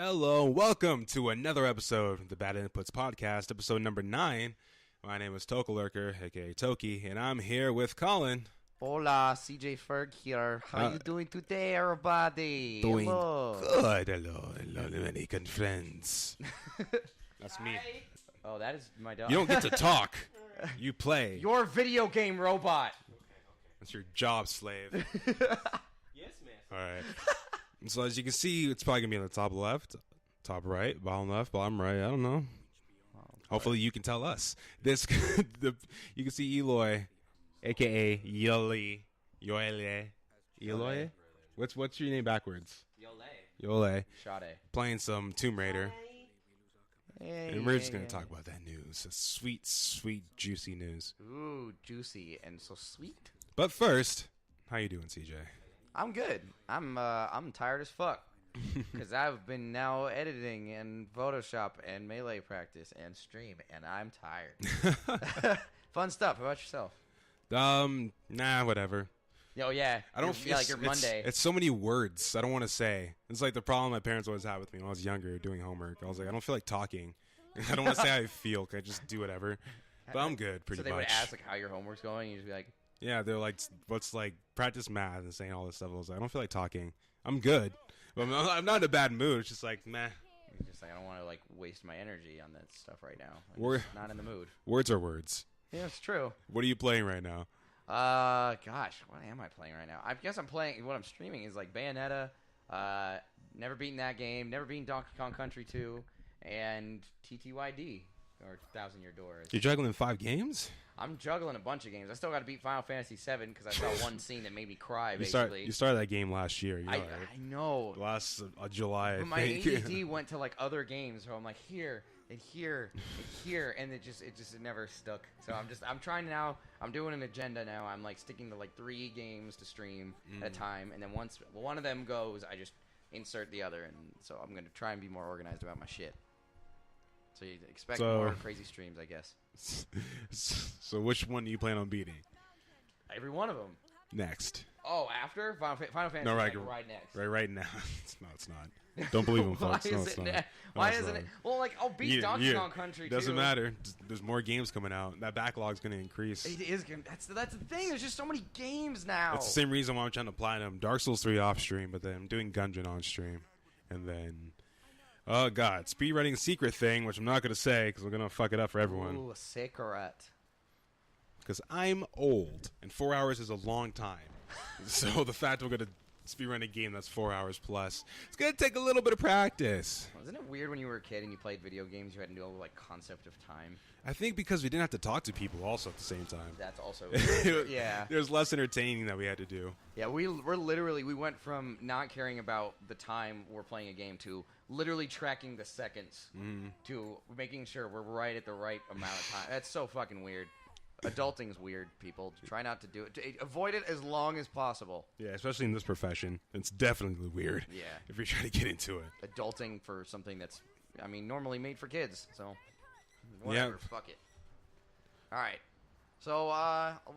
Hello, welcome to another episode of the Bad Inputs Podcast, episode number 9. My name is Toka Lurker, aka Toki, and I'm here with Colin. Hola, CJ Ferg here. How you doing today, everybody? Doing Hello. good. Hello, many good friends. That's me. Oh, that is my dog. You don't get to talk. You play. Your video game robot. That's your job, slave. Yes, man. All right. So as you can see, it's probably going to be on the top left, top right, bottom left, bottom right. I don't know. Hopefully you can tell us. You can see Eloy, a.k.a. Eloy? What's your name backwards? Yole. Shade. Playing some Tomb Raider. Hey, And we're just going to talk about that news. It's sweet, sweet, juicy news. Ooh, juicy and so sweet. But first, how you doing, CJ? I'm good. I'm tired as fuck. Because I've been now editing and Photoshop and Melee practice and stream, and I'm tired. Fun stuff. How about yourself? Nah, whatever. Oh, yeah. I don't feel like your Monday. It's so many words I don't want to say. It's like the problem my parents always had with me when I was younger doing homework. I was like, I don't feel like talking. I don't want to say how I feel. Can I just do whatever? But I'm good, pretty much. So they would ask like how your homework's going, and you'd just be like, yeah, they're like, what's like practice math and saying all this stuff. I was like, I don't feel like talking. I'm good, but I'm not in a bad mood. It's just like, meh. you're just like, I don't want to like waste my energy on that stuff right now. We're I'm just not in the mood. Words are words. Yeah, it's true. What are you playing right now? Gosh, what am I playing right now? I guess I'm playing. What I'm streaming is like Bayonetta. Never beaten that game. Never beaten Donkey Kong Country 2, and TTYD or Thousand Year Door. You're juggling 5 games? I'm juggling a bunch of games. I still got to beat Final Fantasy VII because I saw one scene that made me cry. You Basically, started that game last year. You know, right? I know. Last July, I But my think. ADD went to like other games, so I'm like here and here and here, and it never stuck. So I'm trying now. I'm doing an agenda now. I'm like sticking to like 3 games to stream at a time, and then once one of them goes, I just insert the other, and so I'm gonna try and be more organized about my shit. So you expect more crazy streams, I guess. So which one do you plan on beating? Every one of them. Next. Oh, after Final Fantasy? No, right next. Right now. It's not. Don't believe him, folks. Why No, is it's it? not. Why No, it's isn't not. it? Well, like I'll beat Donkey Kong Country. Doesn't too. matter. There's more games coming out. That backlog's going to increase. It is. That's the thing. There's just so many games now. It's the same reason why I'm trying to platinum Dark Souls 3 off stream, but then I'm doing Gungeon on stream, and then speedrunning secret thing, which I'm not going to say because we're going to fuck it up for everyone. Ooh, a secret. Because I'm old, and 4 hours is a long time. So the fact we're going to speedrun a game that's 4 hours plus, it's going to take a little bit of practice. Wasn't it weird when you were a kid and you played video games, you had no like concept of time? I think because we didn't have to talk to people also at the same time. That's also weird. Yeah. There's less entertaining that we had to do. Yeah, we went from not caring about the time we're playing a game to literally tracking the seconds to making sure we're right at the right amount of time. That's so fucking weird. Adulting's weird, people. Try not to do it. Avoid it as long as possible. Yeah, especially in this profession. It's definitely weird. Yeah. If you're trying to get into it. Adulting for something that's, normally made for kids. So, whatever. Yeah. Fuck it. All right. So,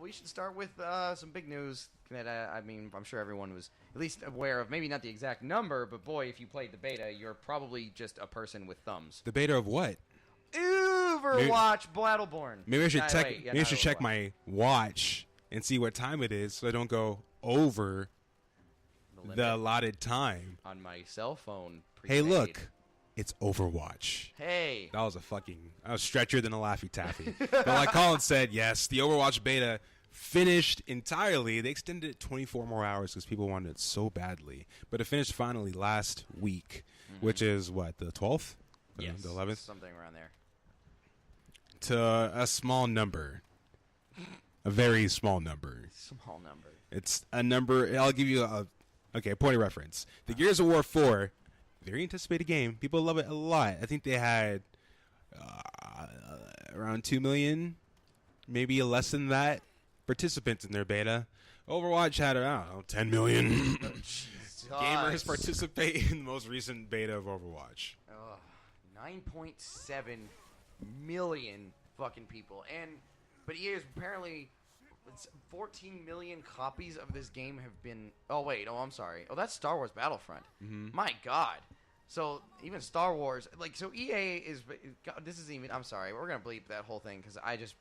we should start with some big news that, I'm sure everyone was at least aware of. Maybe not the exact number, but boy, if you played the beta, you're probably just a person with thumbs. The beta of what? Overwatch Battleborn. Maybe I should check my watch and see what time it is so I don't go over the allotted time. On my cell phone. Hey, look. It's Overwatch. Hey. That was stretchier than a Laffy Taffy. But like Colin said, yes, the Overwatch beta finished entirely. They extended it 24 more hours because people wanted it so badly. But it finished finally last week, which is what, the 12th? Yes. The 11th? Something around there. To a small number. A very small number. Small number. It's a number. I'll give you a point of reference. The Gears of War 4, very anticipated game. People love it a lot. I think they had around 2 million, maybe less than that, participants in their beta. Overwatch had, 10 million gamers participate in the most recent beta of Overwatch. 9.7 million fucking people. But EA is apparently 14 million copies of this game have been... I'm sorry. Oh, that's Star Wars Battlefront. My God. So even Star Wars, like, so EA is. God, this is even. I'm sorry, we're gonna bleep that whole thing because I just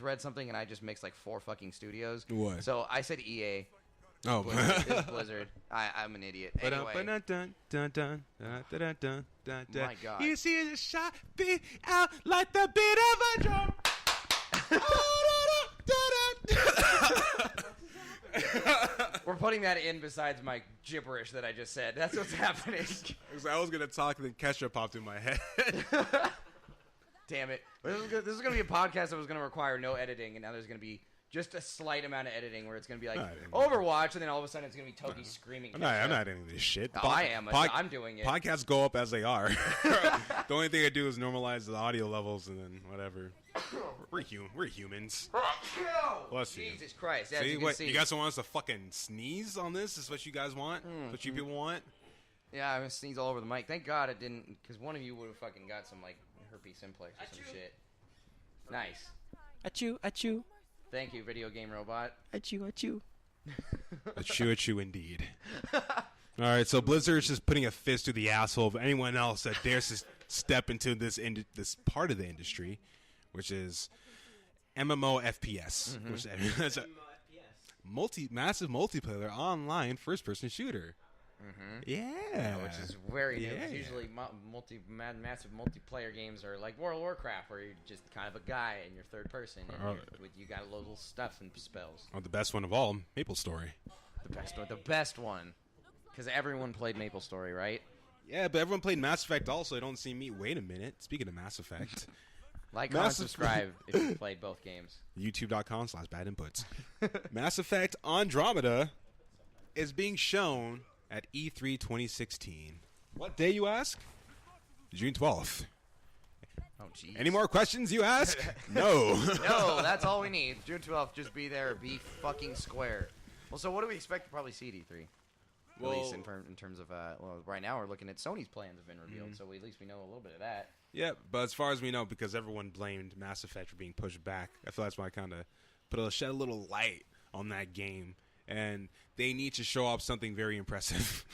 read something and I just mixed like 4 fucking studios. What? So I said EA. Oh, Blizzard. It's Blizzard. I'm an idiot. Anyway. My God. You see the shot beat out like the beat of a drum. We're putting that in besides my gibberish that I just said. That's what's happening. I was gonna talk and then Kesha popped in my head. Damn it. This is going to be a podcast that was going to require no editing, and now there's going to be just a slight amount of editing where it's going to be like Overwatch, and then all of a sudden it's going to be Toki screaming. I'm not editing this shit. Oh, I am. I'm doing it. Podcasts go up as they are. The only thing I do is normalize the audio levels and then whatever. We're humans. Bless you. Jesus Christ. See, you guys want us to fucking sneeze on this? Is what you guys want? What you people want? Yeah, I'm going to sneeze all over the mic. Thank God it didn't, because one of you would have fucking got some, like, herpes simplex or some shit. Nice. Achoo. Thank you, video game robot. Achoo. Achoo indeed. All right, so Blizzard's just putting a fist through the asshole of anyone else that dares to step into this part of the industry, which is MMO FPS, which is a massive multiplayer online first-person shooter. Yeah, which is very new. Usually, massive multiplayer games are like World of Warcraft, where you're just kind of a guy and you're third person, and you got little stuff and spells. Oh, the best one of all, MapleStory. The best one, because everyone played MapleStory, right? Yeah, but everyone played Mass Effect also. I don't see me. Wait a minute. Speaking of Mass Effect. Like, comment, subscribe if you played both games. YouTube.com/badinputs. Mass Effect Andromeda is being shown at E3 2016. What day, you ask? June 12th. Oh, jeez. Any more questions, you ask? No. No, that's all we need. June 12th, just be there. Be fucking square. Well, so what do we expect to probably see at E3? Well, at least in terms of, right now we're looking at Sony's plans have been revealed, so at least we know a little bit of that. Yeah, but as far as we know, because everyone blamed Mass Effect for being pushed back, I feel that's why I kind of shed a little light on that game. And they need to show off something very impressive.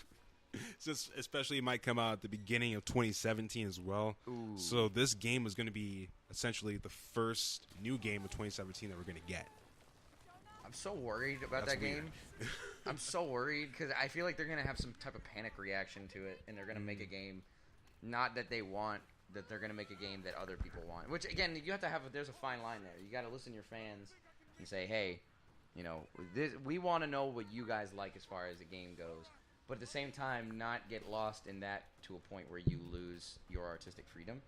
Especially it might come out at the beginning of 2017 as well. Ooh. So this game is going to be essentially the first new game of 2017 that we're going to get. I'm so worried about that game. I'm so worried because I feel like they're going to have some type of panic reaction to it, and they're going to make a game not that they want, that they're going to make a game that other people want. Which, again, you have to have there's a fine line there. You got to listen to your fans and say, hey, you know, we want to know what you guys like as far as the game goes. But at the same time, not get lost in that to a point where you lose your artistic freedom.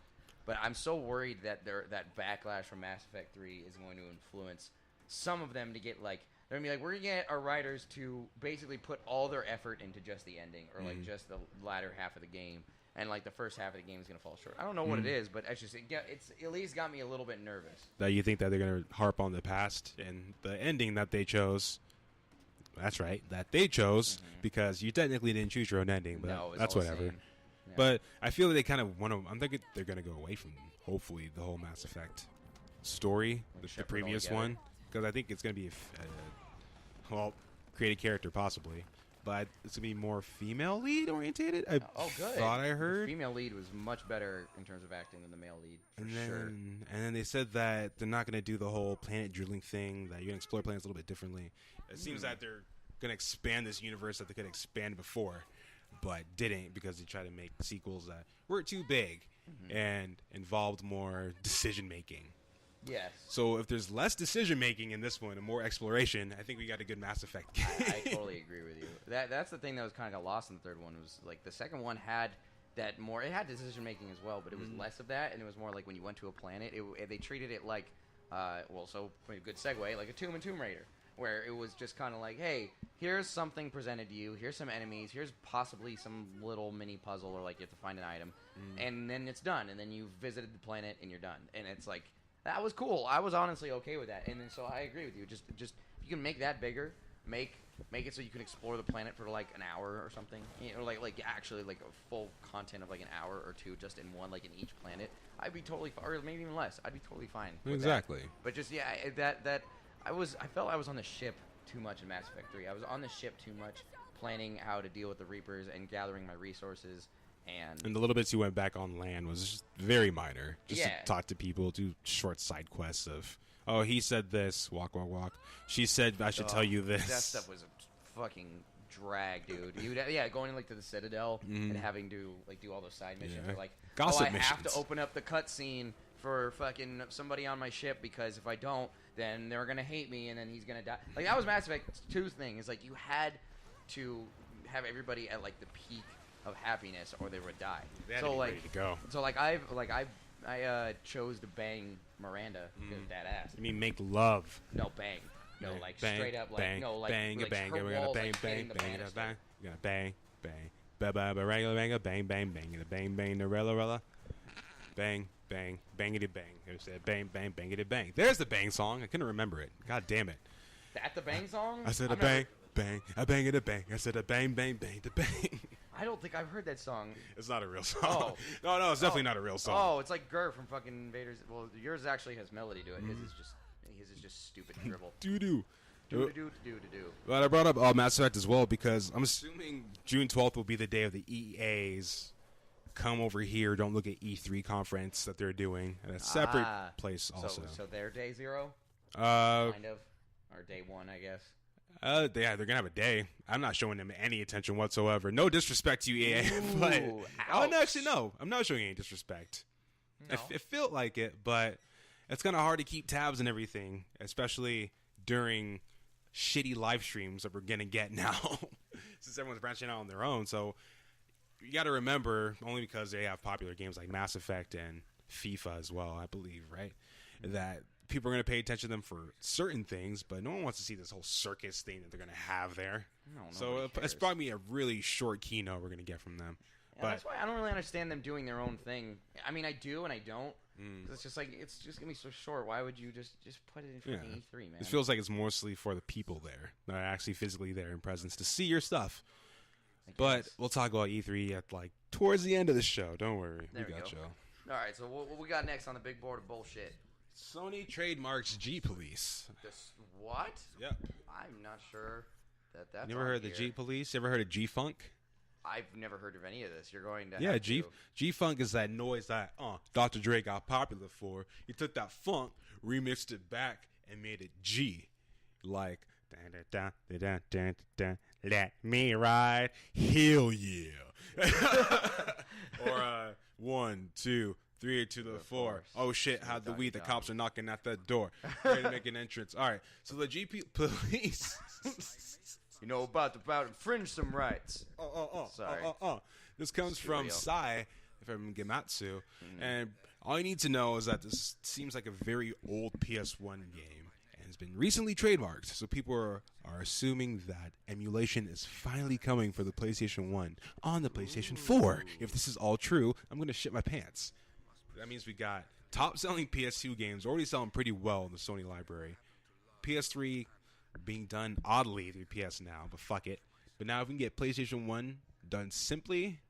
But I'm so worried that that backlash from Mass Effect 3 is going to influence some of them to get, like, they're going to be like, we're going to get our writers to basically put all their effort into just the ending or, like, just the latter half of the game. And, like, the first half of the game is going to fall short. I don't know what it is, but it's at least got me a little bit nervous. That you think that they're going to harp on the past and the ending that they chose. That's right, that they chose, because you technically didn't choose your own ending, but no, that's whatever. Yeah. But I feel like they kind of want to, I'm thinking they're going to go away from, hopefully, the whole Mass Effect story, the previous one, because I think it's going to be, create a character possibly. But it's going to be more female lead orientated. Good. Thought I heard. The female lead was much better in terms of acting than the male lead, sure. And then they said that they're not going to do the whole planet drilling thing, that you're going to explore planets a little bit differently. It seems that they're going to expand this universe that they could expand before, but didn't, because they tried to make sequels that were too big and involved more decision-making. Yes. So if there's less decision-making in this one and more exploration, I think we got a good Mass Effect game. I totally agree with you. That's the thing that was kind of got lost in the third one, was like the second one had that more, it had decision-making as well, but it was less of that, and it was more like when you went to a planet, they treated it like, a good segue, like a Tomb Raider, where it was just kind of like, hey, here's something presented to you, here's some enemies, here's possibly some little mini puzzle, or like you have to find an item, and then it's done, and then you've visited the planet, and you're done, and it's like, that was cool. I was honestly okay with that, and then so I agree with you. Just if you can make that bigger, make it so you can explore the planet for like an hour or something, you know, like actually like a full content of like an hour or two just in one, like in each planet. I'd be totally, or maybe even less. I'd be totally fine with exactly. that. But just I felt I was on the ship too much in Mass Effect 3. I was on the ship too much, planning how to deal with the Reapers and gathering my resources And the little bits you went back on land was just very minor. Just Yeah. to talk to people, do short side quests of, oh, he said this, walk, walk, walk. She said I should tell you this. That stuff was a fucking drag, dude. Going like to the Citadel and having to like do all those side missions. Yeah. Or, like, Gossip I have missions. to open up the cutscene for fucking somebody on my ship because if I don't, then they're gonna hate me and then he's gonna die. Like that was Mass Effect 2's thing. Is like you had to have everybody at like the peak of happiness or they would die. They had so to be like ready to go. So like I chose to bang Miranda because badass. You mean make love? No bang. No, Bang, like bang, straight up, like bang, no, like bang, like bang, her we're gonna walls, bang, like, bang, hitting the bang, banister. bang, you're gonna bang, bang, ba ba ba regular bang, bang, bang, bang, bang, bang, the rella, bang, bang, bangity bang. It said bang, bang, bangity bang. There's the bang song. I couldn't remember it. God damn it. That the bang song? I said a I've bang, bang, a bang it a bang. I said a bang, bang, bang, the bang. I don't think I've heard that song. It's not a real song. Oh. No, it's definitely not a real song. Oh, it's like Gurr from fucking Invaders. Well, yours actually has melody to it. His is just stupid dribble. Doo doo. Do. But I brought up Mass Effect as well because I'm assuming June 12th will be the day of the EA's come over here, don't look at E3 conference that they're doing at a separate place also. So their day zero? Uh, Kind of. Or day one, I guess. they're gonna have a day. I'm not showing them any attention whatsoever. No disrespect to EA, but actually no, I'm not showing any disrespect. No. It felt like it, but it's kind of hard to keep tabs and everything, especially during shitty live streams that we're gonna get now, since everyone's branching out on their own. So you got to remember, only because they have popular games like Mass Effect and FIFA as well, I believe, right? That people are going to pay attention to them for certain things, but no one wants to see this whole circus thing that they're going to have there. No, So nobody it's cares. probably a really short keynote we're going to get from them. Yeah, but that's why I don't really understand them doing their own thing. I mean, I do and I don't. 'Cause it's just like it's just gonna be so short. Why would you just put it in for E3, man? it feels like it's mostly for the people there, that are actually physically there in presence to see your stuff. I But guess. we'll talk about E3 at like towards the end of the show. Don't worry, There we we got go. you. All right, so what we got next on the big board of bullshit? Sony trademarks G Police. This what? Yep. I'm not sure that's. You ever on heard of the here. G Police? You ever heard of G Funk? I've never heard of any of this. You're going to Yeah, have G to. Funk is that noise that Dr. Dre got popular for. He took that funk, remixed it back, and made it G, like da da da da da da. Let me ride, hell yeah. Or 1, 2, 3 to the 4. Oh shit! How'd the weed? The cops are knocking at the door, ready to make an entrance. All right, so the GP Police. You know about infringe some rights. Sorry. This comes from Sai, from Gematsu, and all you need to know is that this seems like a very old PS1 game and has been recently trademarked. So people are assuming that emulation is finally coming for the PlayStation 1 on the PlayStation 4. If this is all true, I'm going to shit my pants. That means we got top-selling PS2 games already selling pretty well in the Sony library. PS3 being done oddly through PS Now, but fuck it. But now if we can get PlayStation 1 done simply,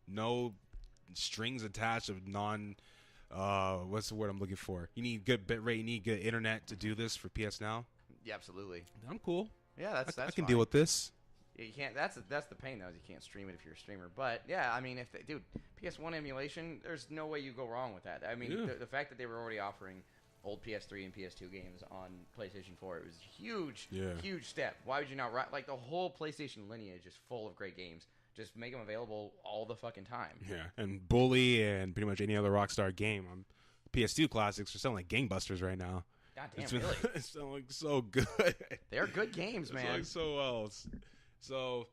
no strings attached of what's the word I'm looking for? You need good bitrate, you need good internet to do this for PS Now. Yeah, absolutely. I'm cool. Yeah, that's I can fine. deal with this. You can't. That's the pain though. Is you can't stream it if you're a streamer. But yeah, I mean, dude, PS1 emulation, there's no way you go wrong with that. I mean, Yeah. the fact that they were already offering old PS3 and PS2 games on PlayStation 4, it was a huge step. Why would you not like the whole PlayStation lineage is full of great games? Just make them available all the fucking time. Yeah, and Bully and pretty much any other Rockstar game on PS2 classics are selling like gangbusters right now. God damn, really? It's selling so good. They're good games, It's man. selling so well. So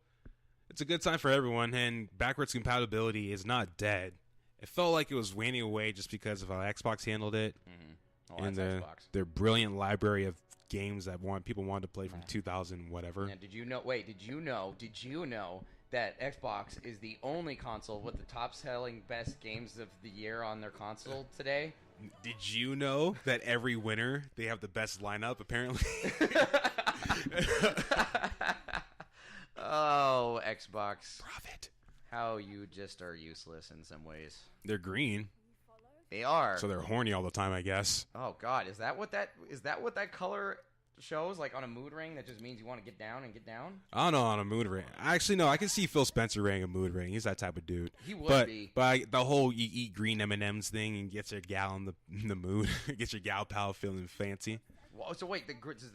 it's a good time for everyone, and backwards compatibility is not dead. It felt like it was waning away just because of how Xbox handled it. Oh, And that's Xbox. their brilliant library of games that people wanted to play from 2000 whatever. Yeah, did you know that Xbox is the only console with the top-selling best games of the year on their console today? Did you know that every winter they have the best lineup apparently? Oh, Xbox. Profit. How you just are useless in some ways. They're green, They are. so they're horny all the time, I guess. Oh God, is that what that color shows, like on a mood ring that just means you want to get down and get down? I don't know on a mood ring. Actually, no, I can see Phil Spencer wearing a mood ring. He's that type of dude. He would be. But the whole you eat green M&Ms thing and gets your gal in the mood, gets your gal pal feeling fancy. Well, so wait,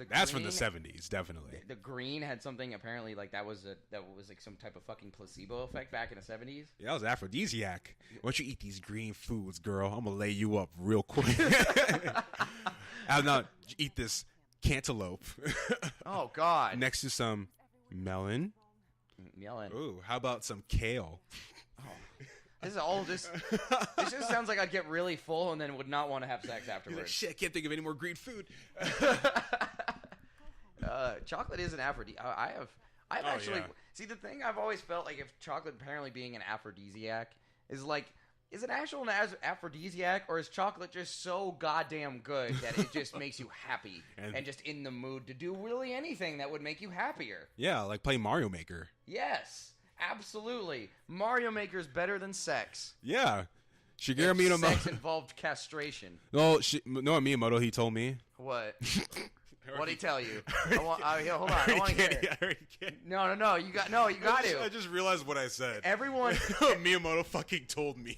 that's from the 70s, definitely. The green had something apparently like that was like some type of fucking placebo effect back in the 70s. Yeah, that was aphrodisiac. Once you eat these green foods, girl, I'm gonna lay you up real quick. I'll not eat this cantaloupe. Oh God! Next to some melon. Melon. Ooh, how about some kale? Oh. This is all just. This just sounds like I'd get really full and then would not want to have sex afterwards. Like, shit, I can't think of any more green food. Chocolate is an aphrodisiac. I've actually see the thing. I've always felt like if chocolate apparently being an aphrodisiac is like. Is it actual an aphrodisiac, or is chocolate just so goddamn good that it just makes you happy and just in the mood to do really anything that would make you happier? Yeah, like play Mario Maker. Yes, absolutely. Mario Maker's better than sex. Yeah. Shigeru Miyamoto. Sex involved castration. No, Miyamoto, he told me. What? What'd he tell you? Hold on. I want to hear it. No. You got to. I just realized what I said. Everyone. Miyamoto fucking told me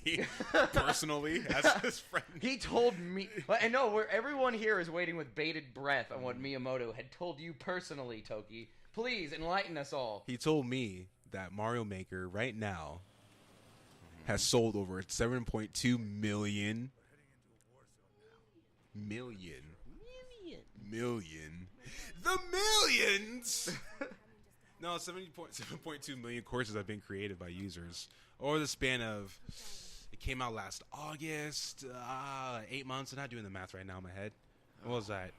personally as his friend. He told me. And no, everyone here is waiting with bated breath on what Miyamoto had told you personally, Toki. Please enlighten us all. He told me that Mario Maker right now has sold over 7.2 million. The millions. No, 7.2 million courses have been created by users over the span of. It came out last August. 8 months. I'm not doing the math right now in my head. What was that?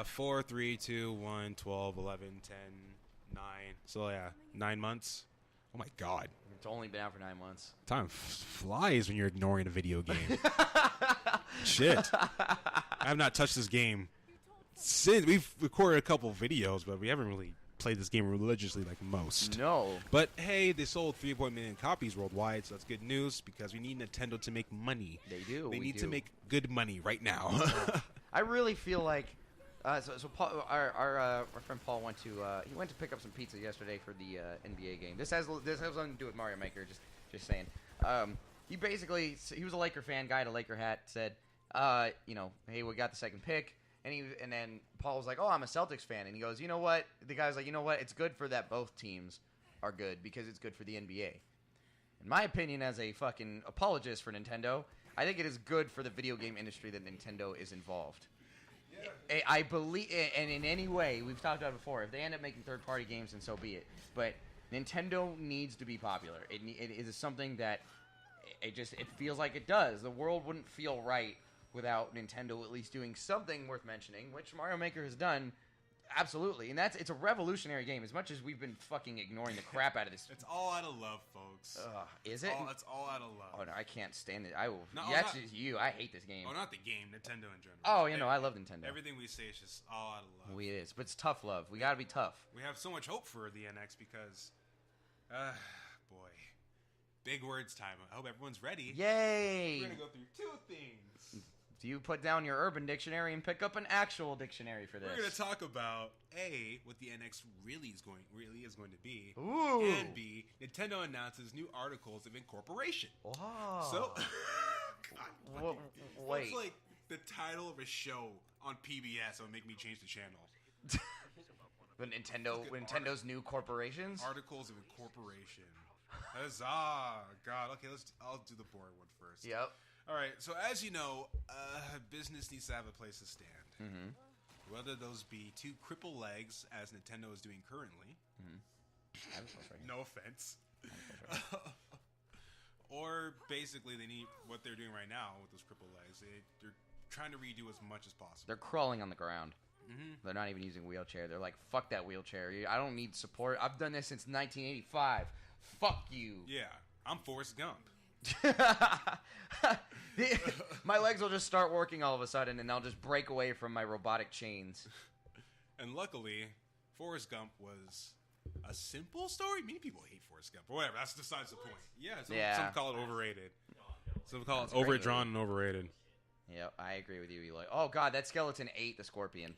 4, 3, 2, 1, 12, 11, 10, 9. So yeah, 9 months. Oh my God. It's only been out for 9 months. Time flies when you're ignoring a video game. Shit. I have not touched this game since we've recorded a couple videos, but we haven't really played this game religiously like most. No. But hey, they sold 3.1 million copies worldwide, so that's good news because we need Nintendo to make money. They do. They need to make good money right now. I really feel like so Paul, our friend Paul went to pick up some pizza yesterday for the NBA game. This has nothing to do with Mario Maker. Just saying. He was a Laker fan, guy in a Laker hat, said, hey, we got the second pick. And then Paul was like, oh, I'm a Celtics fan. And he goes, you know what? The guy's like, you know what? It's good for that both teams are good because it's good for the NBA. In my opinion, as a fucking apologist for Nintendo, I think it is good for the video game industry that Nintendo is involved. Yeah. I believe, and in any way, we've talked about it before, if they end up making third-party games, then so be it. But Nintendo needs to be popular. It is something that it feels like it does. The world wouldn't feel right without Nintendo at least doing something worth mentioning, which Mario Maker has done, absolutely. And it's a revolutionary game. As much as we've been fucking ignoring the crap out of this. It's all out of love, folks. Is it? It's all out of love. Oh no, I can't stand it. I will. No, that's just you. I hate this game. Oh, not the game. Nintendo in general. Oh, I love Nintendo. Everything we say is just all out of love. It is, but it's tough love. We gotta be tough. We have so much hope for the NX because, boy, big words time. I hope everyone's ready. Yay! We're gonna go through two things. Do you put down your Urban Dictionary and pick up an actual dictionary for this? We're gonna talk about A, what the NX really is going to be, Ooh. and B, Nintendo announces new articles of incorporation. Wow. So, God, wait. That's like the title of a show on PBS that would make me change the channel. But Nintendo's new corporations? Articles of incorporation. Huzzah! God. Okay, I'll do the boring one first. Yep. All right. So as you know, business needs to have a place to stand. Mm-hmm. Whether those be two cripple legs, as Nintendo is doing currently. Mm-hmm. No offense. Or basically, they need what they're doing right now with those cripple legs. They're trying to redo as much as possible. They're crawling on the ground. Mm-hmm. They're not even using a wheelchair. They're like, fuck that wheelchair. I don't need support. I've done this since 1985. Fuck you. Yeah, I'm Forrest Gump. My legs will just start working all of a sudden, and I'll just break away from my robotic chains. And luckily, Forrest Gump was a simple story. Many people hate Forrest Gump, but whatever. That's besides the point. Yeah, some call it overrated. Some call it overdrawn and overrated. Yeah, I agree with you, Eloy. Oh god, that skeleton ate the scorpion.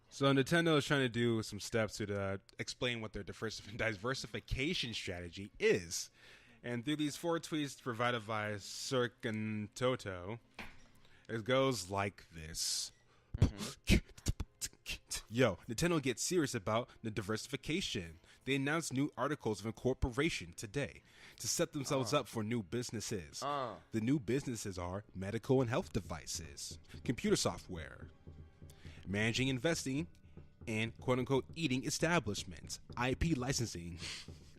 So Nintendo is trying to do some steps to explain what their diversification strategy is. And through these 4 tweets provided by Cirque and Toto, it goes like this. Yo, Nintendo gets serious about the diversification. They announced new articles of incorporation today to set themselves up for new businesses. The new businesses are medical and health devices, computer software, managing investing, and quote-unquote eating establishments, IP licensing.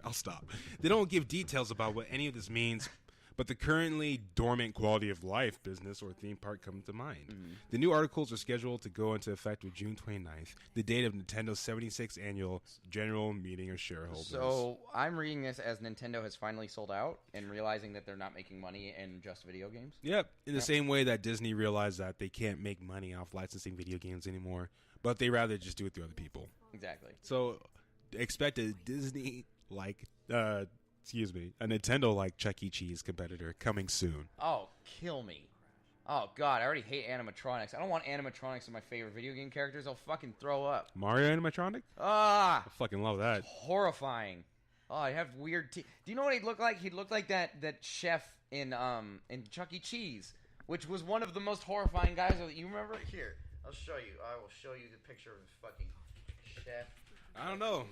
I'll stop. They don't give details about what any of this means, but the currently dormant quality of life business or theme park come to mind. The new articles are scheduled to go into effect with June 29th, the date of Nintendo's 76th annual general meeting of shareholders. So I'm reading this as Nintendo has finally sold out and realizing that they're not making money in just video games. Yep, in the same way that Disney realized that they can't make money off licensing video games anymore, but they rather just do it through other people. Exactly. So expect a Disney a Nintendo-like Chuck E. Cheese competitor coming soon. Oh, kill me. Oh, God, I already hate animatronics. I don't want animatronics in my favorite video game characters. I'll fucking throw up. Mario animatronic? Ah! I fucking love that. Horrifying. Oh, I have weird teeth. Do you know what he'd look like? He'd look like that chef in Chuck E. Cheese, which was one of the most horrifying guys. You remember? Here, I'll show you. I will show you the picture of fucking chef. I don't know.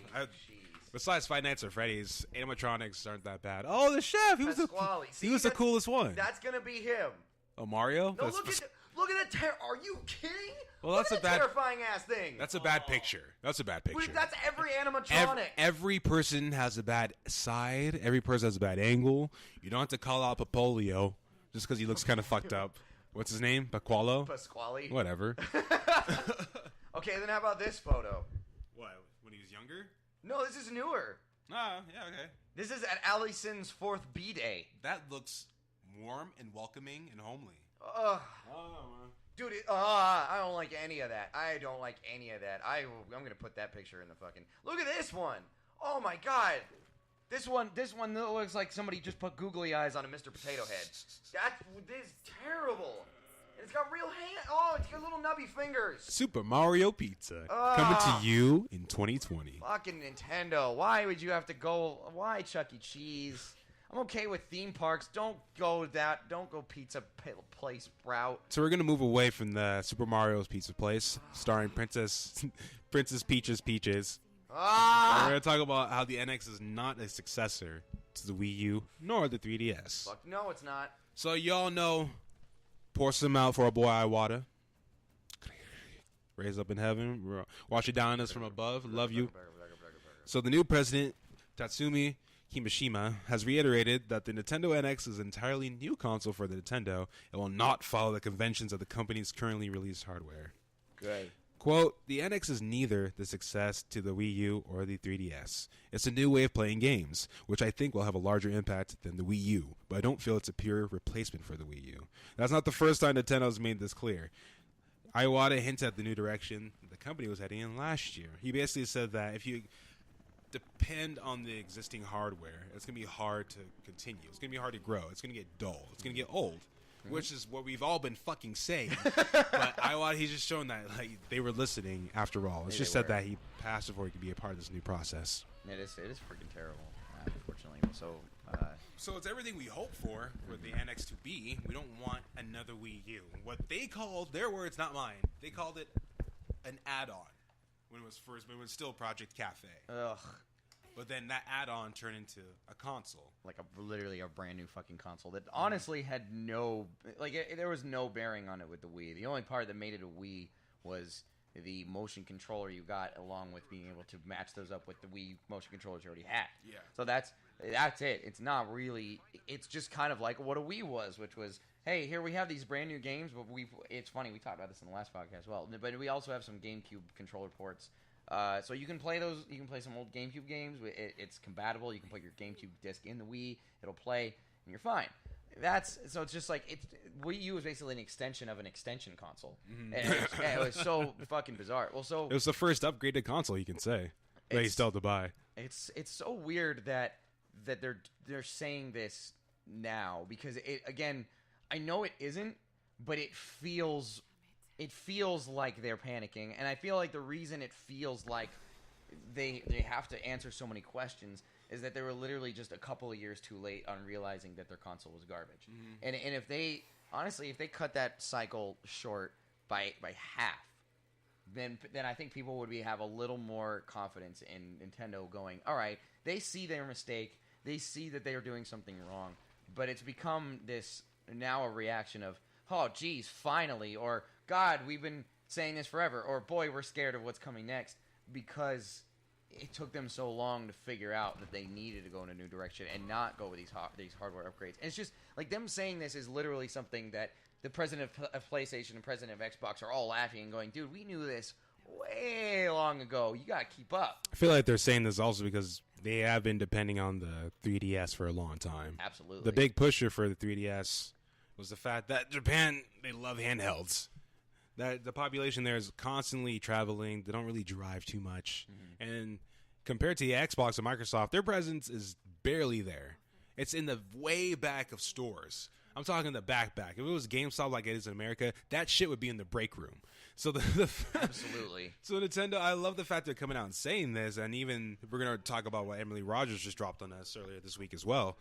Cheese. Besides Five Nights at Freddy's, animatronics aren't that bad. Oh, the chef! He was the coolest one. That's gonna be him. Oh, Mario? No, look at that. Are you kidding? Well, look at that terrifying ass thing. That's a bad picture. That's a bad picture. That's every animatronic. Every person has a bad side. Every person has a bad angle. You don't have to call out Papolio just because he looks kind of fucked up. What's his name? Pasquale? Whatever. Okay, then how about this photo? What? When he was younger? No, this is newer. Ah, yeah, okay. This is at Allison's 4th B-Day. That looks warm and welcoming and homely. Dude, I don't like any of that. I'm gonna put that picture in the fucking... Look at this one. Oh my god. This one looks like somebody just put googly eyes on a Mr. Potato Head. This is terrible. And it's got real hands. Oh, it's got little nubby fingers. Super Mario Pizza coming to you in 2020. Fucking Nintendo. Why would you have to go? Why Chuck E. Cheese? I'm okay with theme parks. Don't go Pizza Place route. So we're gonna move away from the Super Mario's Pizza Place, starring Princess Peaches. We're gonna talk about how the NX is not a successor to the Wii U nor the 3DS. Fuck no, it's not. So y'all know, pour some out for our boy Iwata. Raise up in heaven, watch it down on us from above. Love you. So the new president, Tatsumi Kimishima, has reiterated that the Nintendo NX is an entirely new console for the Nintendo and will not follow the conventions of the company's currently released hardware. Good. Quote, the NX is neither the success to the Wii U or the 3DS. It's a new way of playing games, which I think will have a larger impact than the Wii U, but I don't feel it's a pure replacement for the Wii U. That's not the first time Nintendo has made this clear. Iwata hints at the new direction the company was heading in last year. He basically said that if you depend on the existing hardware, it's going to be hard to continue. It's going to be hard to grow. It's going to get dull. It's going to get old. Which is what we've all been fucking saying. But he's just showing that they were listening after all. It's just said that he passed before he could be a part of this new process. It is freaking terrible, unfortunately. So it's everything we hope for the NX to be. We don't want another Wii U. What they called, their words, not mine, they called it an add-on when it was still Project Cafe. Ugh. But then that add-on turned into a console. Literally a brand new fucking console that honestly had there was no bearing on it with the Wii. The only part that made it a Wii was the motion controller you got, along with being able to match those up with the Wii motion controllers you already had. Yeah. So that's it. It's not really. It's just kind of like what a Wii was, which was, hey, here we have these brand new games, but it's funny, we talked about this in the last podcast as well. But we also have some GameCube controller ports. So you can play those. You can play some old GameCube games. It's compatible. You can put your GameCube disc in the Wii. It'll play, and you're fine. So it's just like Wii U is basically an extension of an extension console, and it was so fucking bizarre. Well, so it was the first upgraded console, you can say, that you still have to buy. It's so weird that they're saying this now, because again, I know it isn't, but it feels it feels like they're panicking, and I feel like the reason it feels like they have to answer so many questions is that they were literally just a couple of years too late on realizing that their console was garbage. And if they honestly, if they cut that cycle short by half, then I think people would have a little more confidence in Nintendo going, all right, they see their mistake, they see that they are doing something wrong, but it's become this now a reaction of, oh, geez, finally, or God, we've been saying this forever, or boy, we're scared of what's coming next, because it took them so long to figure out that they needed to go in a new direction and not go with these hardware upgrades. And it's just like them saying this is literally something that the president of PlayStation and president of Xbox are all laughing and going, dude, we knew this way long ago. You got to keep up. I feel like they're saying this also because they have been depending on the 3DS for a long time. Absolutely. The big pusher for the 3DS was the fact that Japan, they love handhelds. That the population there is constantly traveling. They don't really drive too much. And compared to the Xbox and Microsoft, their presence is barely there. It's in the way back of stores. I'm talking the back. If it was GameStop like it is in America, that shit would be in the break room. So Absolutely. So Nintendo, I love the fact they're coming out and saying this, and even we're going to talk about what Emily Rogers just dropped on us earlier this week as well,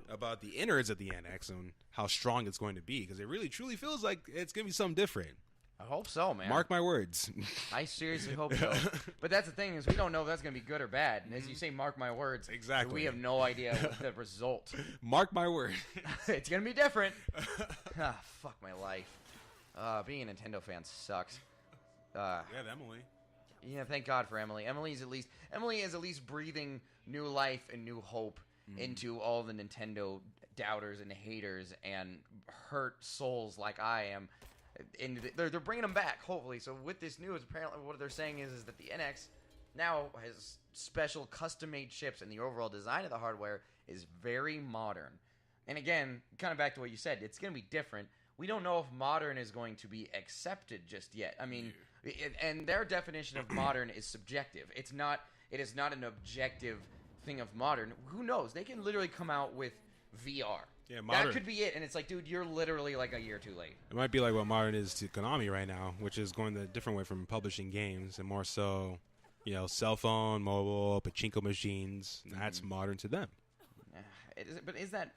about the innards of the NX and how strong it's going to be, because it really truly feels like it's going to be something different. I hope so, man. Mark my words. I seriously hope so. But that's the thing is we don't know if that's going to be good or bad. And as you say, mark my words. Exactly. We have no idea what the result. Mark my words. It's going to be different. Fuck my life. Being a Nintendo fan sucks. Yeah, Emily. Yeah, thank God for Emily. Emily is at least breathing new life and new hope into all the Nintendo doubters and haters and hurt souls like I am. And they're bringing them back, hopefully. So with this news, apparently what they're saying is that the NX now has special custom-made chips, and the overall design of the hardware is very modern. And again, kind of back to what you said, it's going to be different. We don't know if modern is going to be accepted just yet. I mean, and their definition of modern is subjective. It is not an objective thing of modern. Who knows? They can literally come out with VR. Yeah, modern. That could be it, and it's like, dude, you're literally like a year too late. It might be like what modern is to Konami right now, which is going the different way from publishing games and more so, cell phone, mobile, pachinko machines. That's modern to them. But is that?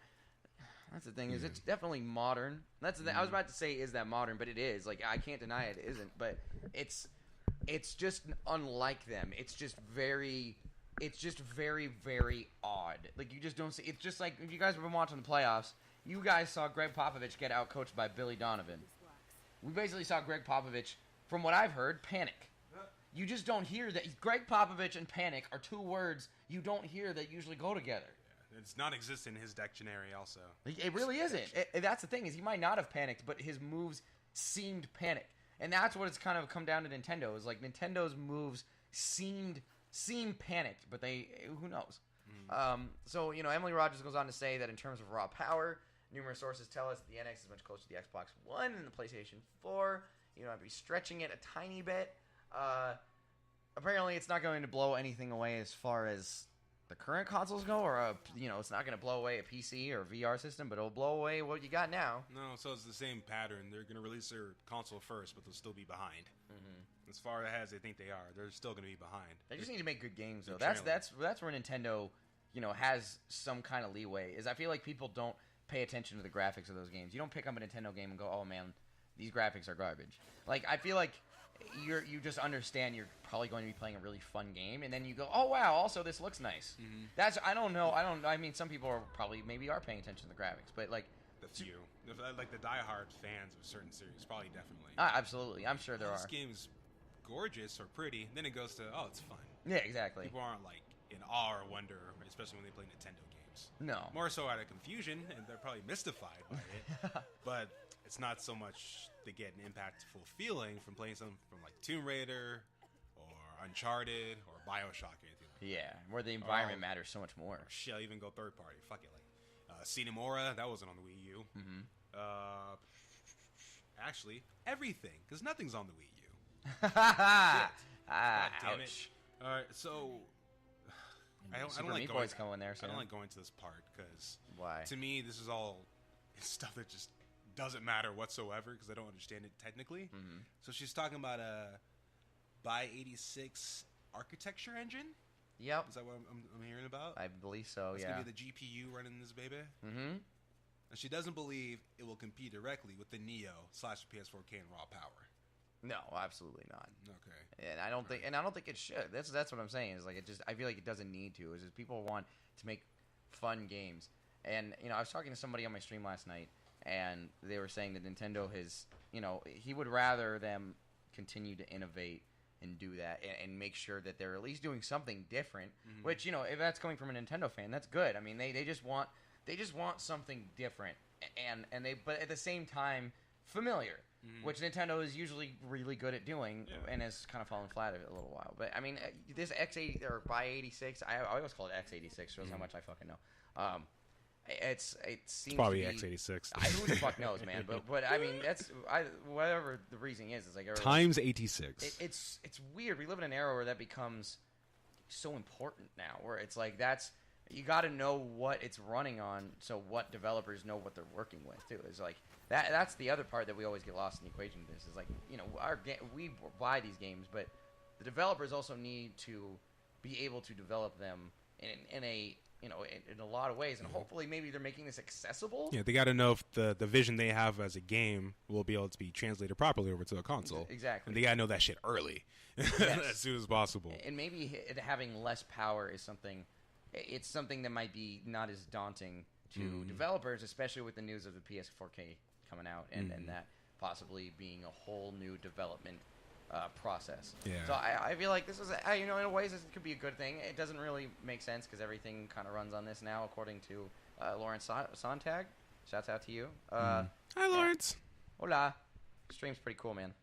That's the thing. Is it's definitely modern. That's the thing. I was about to say, is that modern? But it is. Like, I can't deny it isn't. But it's just unlike them. It's just very, very odd. Like, you just don't see. It's just like if you guys have been watching the playoffs, you guys saw Greg Popovich get outcoached by Billy Donovan. We basically saw Greg Popovich, from what I've heard, panic. You just don't hear that. Greg Popovich and panic are two words you don't hear that usually go together. It's non-existent in his dictionary also. It really isn't. That's the thing, is he might not have panicked, but his moves seemed panic. And that's what it's kind of come down to Nintendo, is like Nintendo's moves seemed panicked, but who knows? So, Emily Rogers goes on to say that in terms of raw power, numerous sources tell us that the NX is much closer to the Xbox One and the PlayStation 4. I'd be stretching it a tiny bit. Apparently, it's not going to blow anything away as far as the current consoles go, or it's not going to blow away a PC or VR system, but it'll blow away what you got now. No, so it's the same pattern. They're going to release their console first, but they'll still be behind. As far as they think they are, they're still going to be behind. They just need to make good games, though. That's where Nintendo, has some kind of leeway. Is I feel like people don't pay attention to the graphics of those games. You don't pick up a Nintendo game and go, "Oh man, these graphics are garbage." Like, I feel like you just understand you're probably going to be playing a really fun game, and then you go, "Oh wow, also this looks nice." I don't know. I mean, some people are maybe paying attention to the graphics, but like the few, like the diehard fans of certain series, probably definitely. Absolutely, I'm sure there are. This game's gorgeous or pretty, then it goes to, oh, it's fun. Yeah, exactly. People aren't like in awe or wonder, especially when they play Nintendo games. No, more so out of confusion, and they're probably mystified by it. But it's not so much they get an impactful feeling from playing something from like Tomb Raider or Uncharted or Bioshock or anything like that. Yeah, where the environment matters so much more. Shit, I'll even go third party. Fuck it. Like Cinemora, that wasn't on the Wii U. Actually, everything, because nothing's on the Wii U. God damn it. All right, so I don't like Meat going. Boy's coming there. So I don't like going to this part because why? To me, this is all stuff that just doesn't matter whatsoever because I don't understand it technically. Mm-hmm. So she's talking about a by86 architecture engine. Yep. Is that what I'm hearing about? I believe so, It's yeah. going to be the GPU running this baby. Mm-hmm. And she doesn't believe it will compete directly with the Neo/PS4K and raw power. No, absolutely not. Okay. And I don't think it should. That's what I'm saying. Is like I feel like it doesn't need to. Is just people want to make fun games. And I was talking to somebody on my stream last night, and they were saying that Nintendo has, he would rather them continue to innovate and do that and make sure that they're at least doing something different. Mm-hmm. Which if that's coming from a Nintendo fan, that's good. I mean, they just want something different, but at the same time familiar. Mm-hmm. Which Nintendo is usually really good at doing, and has kind of fallen flat a little while. But I mean, this X80 or by86, I always call it X86. Shows how much I fucking know. It seems probably to be, X86. Who the fuck knows, man? But I mean, whatever the reasoning is like times 86. It's weird. We live in an era where that becomes so important now, where it's like you got to know what it's running on, so what developers know what they're working with too. Is like that's the other part that we always get lost in the equation of this. Is like we buy these games, but the developers also need to be able to develop them in a lot of ways, and hopefully maybe they're making this accessible. Yeah, they got to know if the vision they have as a game will be able to be translated properly over to a console. Exactly. And they got to know that shit early, as soon as possible. And maybe having less power is something. It's something that might be not as daunting to developers, especially with the news of the PS4K coming out and that possibly being a whole new development process. Yeah. So I feel like this is, in a ways, this could be a good thing. It doesn't really make sense because everything kind of runs on this now, according to Lawrence Sontag. Shouts out to you. Hi, Lawrence. Hola. Stream's pretty cool, man.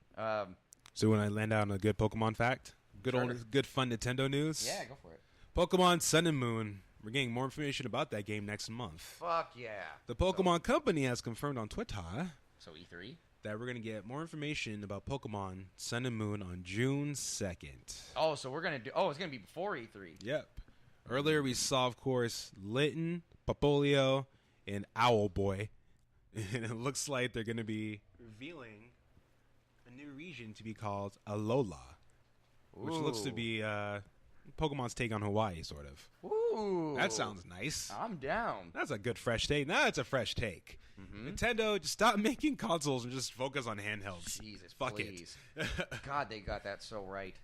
So when I land out on a good Pokemon fact, good fun Nintendo news. Yeah, go for it. Pokemon Sun and Moon. We're getting more information about that game next month. Fuck yeah. The Pokemon Company has confirmed on Twitter. So E3? That we're going to get more information about Pokemon Sun and Moon on June 2nd. Oh, so we're going to it's going to be before E3. Yep. Earlier we saw, of course, Litten, Papolio, and Owlboy. And it looks like they're going to be revealing a new region to be called Alola. Which looks to be Pokemon's take on Hawaii, sort of. Ooh. That sounds nice. I'm down. That's a good fresh take. Now it's a fresh take. Mm-hmm. Nintendo, just stop making consoles and just focus on handhelds. Jesus, Fuck please. it. God, they got that so right.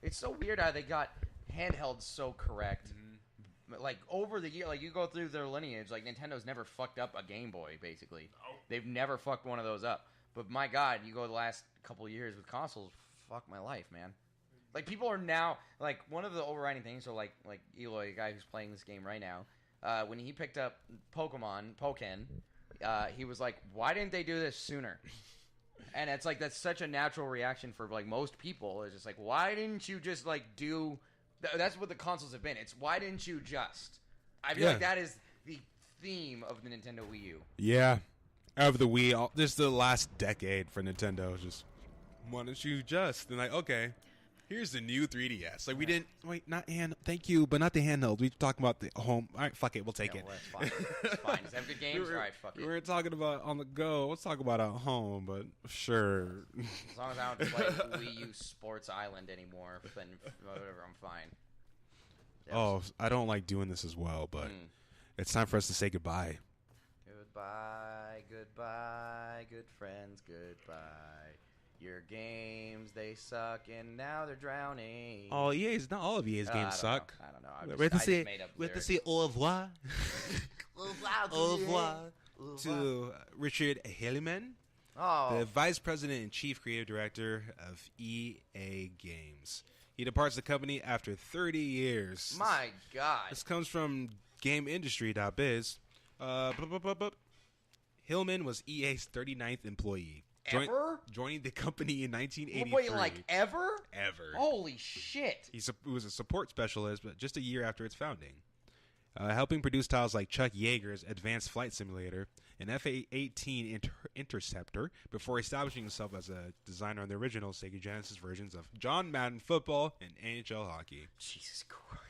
It's so weird how they got handhelds so correct. Mm-hmm. Like, over the year, like, you go through their lineage, like, Nintendo's never fucked up a Game Boy, basically. Oh. They've never fucked one of those up. But, my God, you go the last couple of years with consoles, fuck my life, man. Like, people are now, like, one of the overriding things, so, like Eloy, the guy who's playing this game right now, when he picked up Poken, he was like, why didn't they do this sooner? And it's like, that's such a natural reaction for, like, most people. It's just like, why didn't you just, like, do... That's what the consoles have been. It's, why didn't you just... I feel like that is the theme of the Nintendo Wii U. Yeah. Of the Wii, just the last decade for Nintendo. Just, why don't you just... And like, okay... Here's the new 3DS. Like, we didn't... Wait, not hand... Thank you, but not the handheld. We talking about the home... All right, fuck it. We'll take it. Well, that's fine. It's fine. Does it have good games? All right, fuck it. We were talking about on the go. Let's talk about at home, but sure. As long as I don't have to play Wii U Sports Island anymore, then whatever, I'm fine. Yes. Oh, I don't like doing this as well, but it's time for us to say goodbye. Goodbye, goodbye, good friends, goodbye. Your games, they suck, and now they're drowning. Oh, EA's not all of EA's games suck. I don't know. We have to say au revoir. Au revoir to Richard Hilleman, the Vice President and Chief Creative Director of EA Games. He departs the company after 30 years. My God. This comes from GameIndustry.biz. Hilleman was EA's 39th employee. Ever? Joining the company in 1983. Wait, like ever? Ever. Holy shit. He was a support specialist, but just a year after its founding. Helping produce titles like Chuck Yeager's Advanced Flight Simulator and F-18 Interceptor before establishing himself as a designer on the original Sega Genesis versions of John Madden Football and NHL Hockey. Jesus Christ.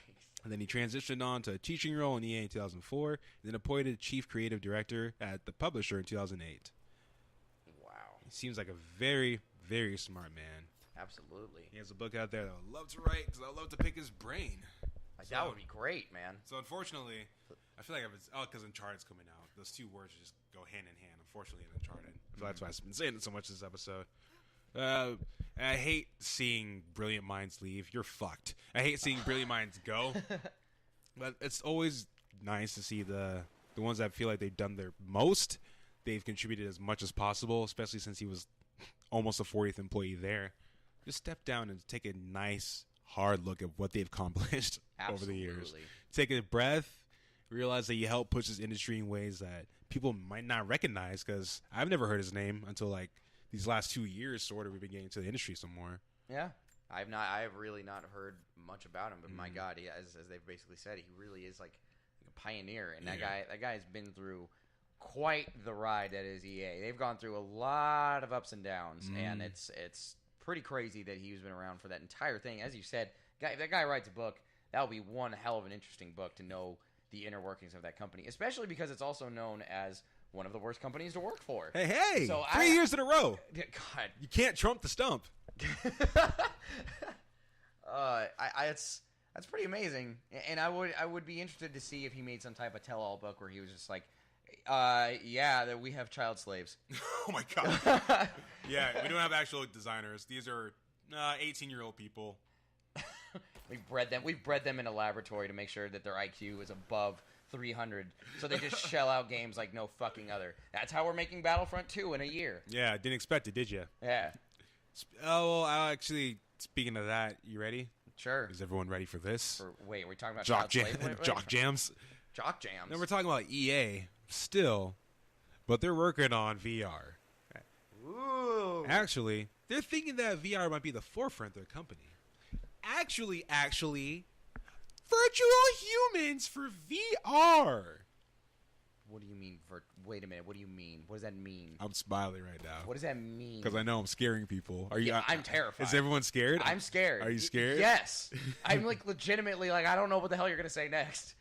And then he transitioned on to a teaching role in EA in 2004, and then appointed Chief Creative Director at the publisher in 2008. seems like a very, very smart man. Absolutely. He has a book out there that I would love to write because I would love to pick his brain. That would be great, man. So unfortunately, I feel like because Uncharted's coming out, those two words just go hand in hand. Unfortunately, in Uncharted, so that's why I've been saying it so much this episode. I hate seeing brilliant minds leave. You're fucked. I hate seeing brilliant minds go, but it's always nice to see the ones that feel like they've done their most. They've contributed as much as possible, especially since he was almost the 40th employee there. Just step down and take a nice, hard look at what they've accomplished over the years. Take a breath, realize that you helped push this industry in ways that people might not recognize, because I've never heard his name until like these last 2 years, sort of, we've been getting to the industry some more. Yeah. I have really not heard much about him, but my God, as they've basically said, he really is like a pioneer, and that guy has been through quite the ride that is EA. They've gone through a lot of ups and downs, and it's pretty crazy that he's been around for that entire thing. As you said, if that guy writes a book, that would be one hell of an interesting book to know the inner workings of that company, especially because it's also known as one of the worst companies to work for. Hey! So 3 years in a row. God, You can't trump the stump. That's pretty amazing, and I would be interested to see if he made some type of tell-all book where he was just like, that we have child slaves. Oh my God. Yeah, we don't have actual designers. These are 18-year-old people. We've bred them in a laboratory to make sure that their IQ is above 300, so they just shell out games like no fucking other. That's how we're making Battlefront 2 in a year. Yeah, didn't expect it, did you? Yeah. Oh, well, actually, speaking of that, you ready? Sure. Is everyone ready for this? Wait, are we talking about Jock Jock jams. Jock jams. No, we're talking about EA still, but they're working on VR. Ooh. Actually, they're thinking that VR might be the forefront of their company. Actually, virtual humans for VR. What do you mean? Wait a minute. What do you mean? What does that mean? I'm smiling right now. What does that mean? Because I know I'm scaring people. Are you? Yeah, I'm terrified. Is everyone scared? I'm scared. Are you scared? Yes. I'm like legitimately like I don't know what the hell you're gonna say next.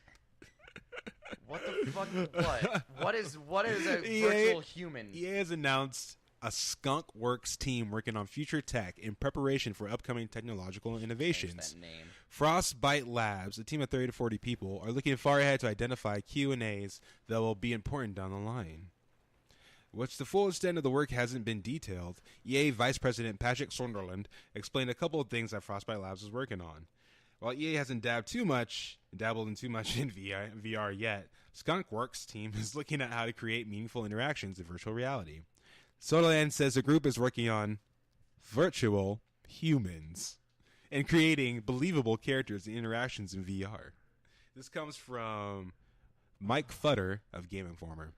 What the fuck? What is a virtual human? EA has announced a Skunk Works team working on future tech in preparation for upcoming technological innovations. That name. Frostbite Labs, a team of 30 to 40 people, are looking far ahead to identify Q&As that will be important down the line. Which the full extent of the work hasn't been detailed, EA Vice President Patrick Sunderland explained a couple of things that Frostbite Labs is working on. While EA hasn't dabbled too much in VR yet, Skunk Works team is looking at how to create meaningful interactions in virtual reality. Soderland says the group is working on virtual humans and creating believable characters and interactions in VR. This comes from Mike Futter of Game Informer.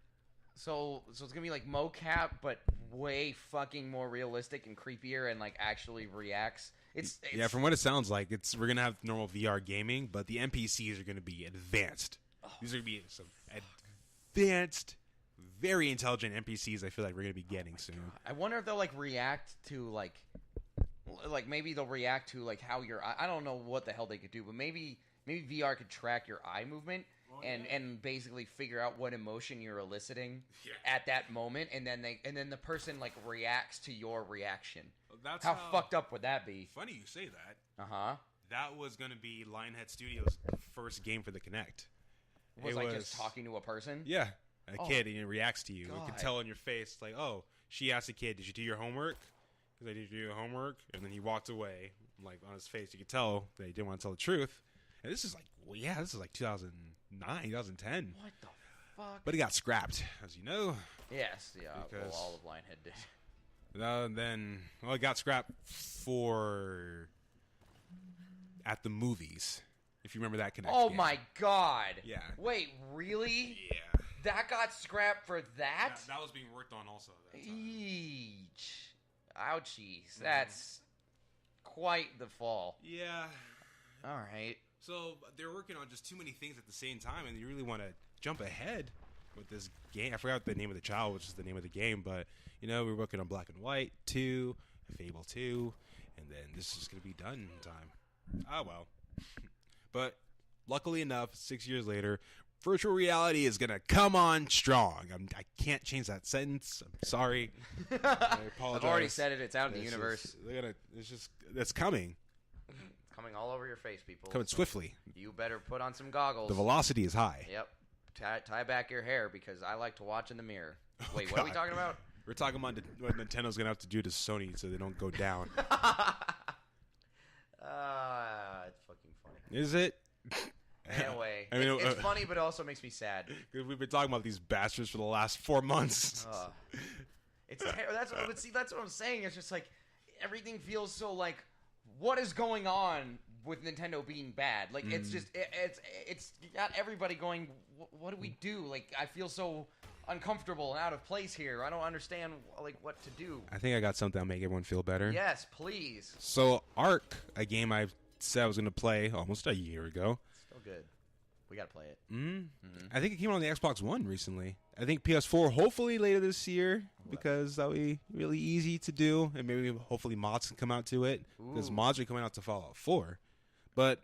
So it's gonna be like mocap, but way fucking more realistic and creepier, and like actually reacts. It's yeah, from what it sounds like, we're gonna have normal VR gaming, but the NPCs are gonna be advanced. These are gonna be some advanced, very intelligent NPCs. I feel like we're gonna be getting soon. God. I wonder if they'll like react to like maybe they'll react to like how your I don't know what the hell they could do, but maybe VR could track your eye movement and basically figure out what emotion you're eliciting at that moment, and then the person like reacts to your reaction. That's how fucked up would that be? Funny you say that. Uh-huh. That was going to be Lionhead Studios' first game for the Kinect. Was like just talking to a person? Yeah. A kid, and it reacts to you. God. You can tell in your face, like, oh, she asked the kid, did you do your homework? He's like, did you do your homework? And then he walked away. Like, on his face, you could tell that he didn't want to tell the truth. And this is like, this is like 2009, 2010. What the fuck? But it got scrapped, as you know. Yes, yeah. Because well, all of Lionhead did. It got scrapped for at the movies. If you remember that Kinect Oh game. my god. Yeah. Wait, really? Yeah. That got scrapped for that? That was being worked on also at that time. Eesh. Ouchies. That's quite the fall. Yeah. All right. So they're working on just too many things at the same time, and you really want to jump ahead with this game. I forgot the name of the child, which is the name of the game, but we're working on Black and White 2, Fable 2, and then this is going to be done in time. Ah, well. But luckily enough, 6 years later, virtual reality is gonna come on strong. I can't change that sentence. I'm sorry. I apologize. I've already said it. It's out in the universe. It's coming. It's coming all over your face, people. Coming swiftly. You better put on some goggles. The velocity is high. Yep. Tie back your hair because I like to watch in the mirror. Wait, what God. are we talking about? We're talking about what Nintendo's gonna have to do to Sony so they don't go down. It's fucking funny. Is it? In a way. I mean, it's funny, but it also makes me sad. We've been talking about these bastards for the last 4 months. That's what I'm saying. It's just like everything feels so like, what is going on with Nintendo being bad? Like it's just it's got everybody going. What do we do? Like I feel so uncomfortable and out of place here. I don't understand like what to do. I think I got something that'll make everyone feel better. Yes, please. So Ark, a game I said I was going to play almost a year ago. Still good. We got to play it. I think it came out on the Xbox One recently. I think PS4 hopefully later this year because that'll be really easy to do, and maybe hopefully mods can come out to it because mods are coming out to Fallout 4. But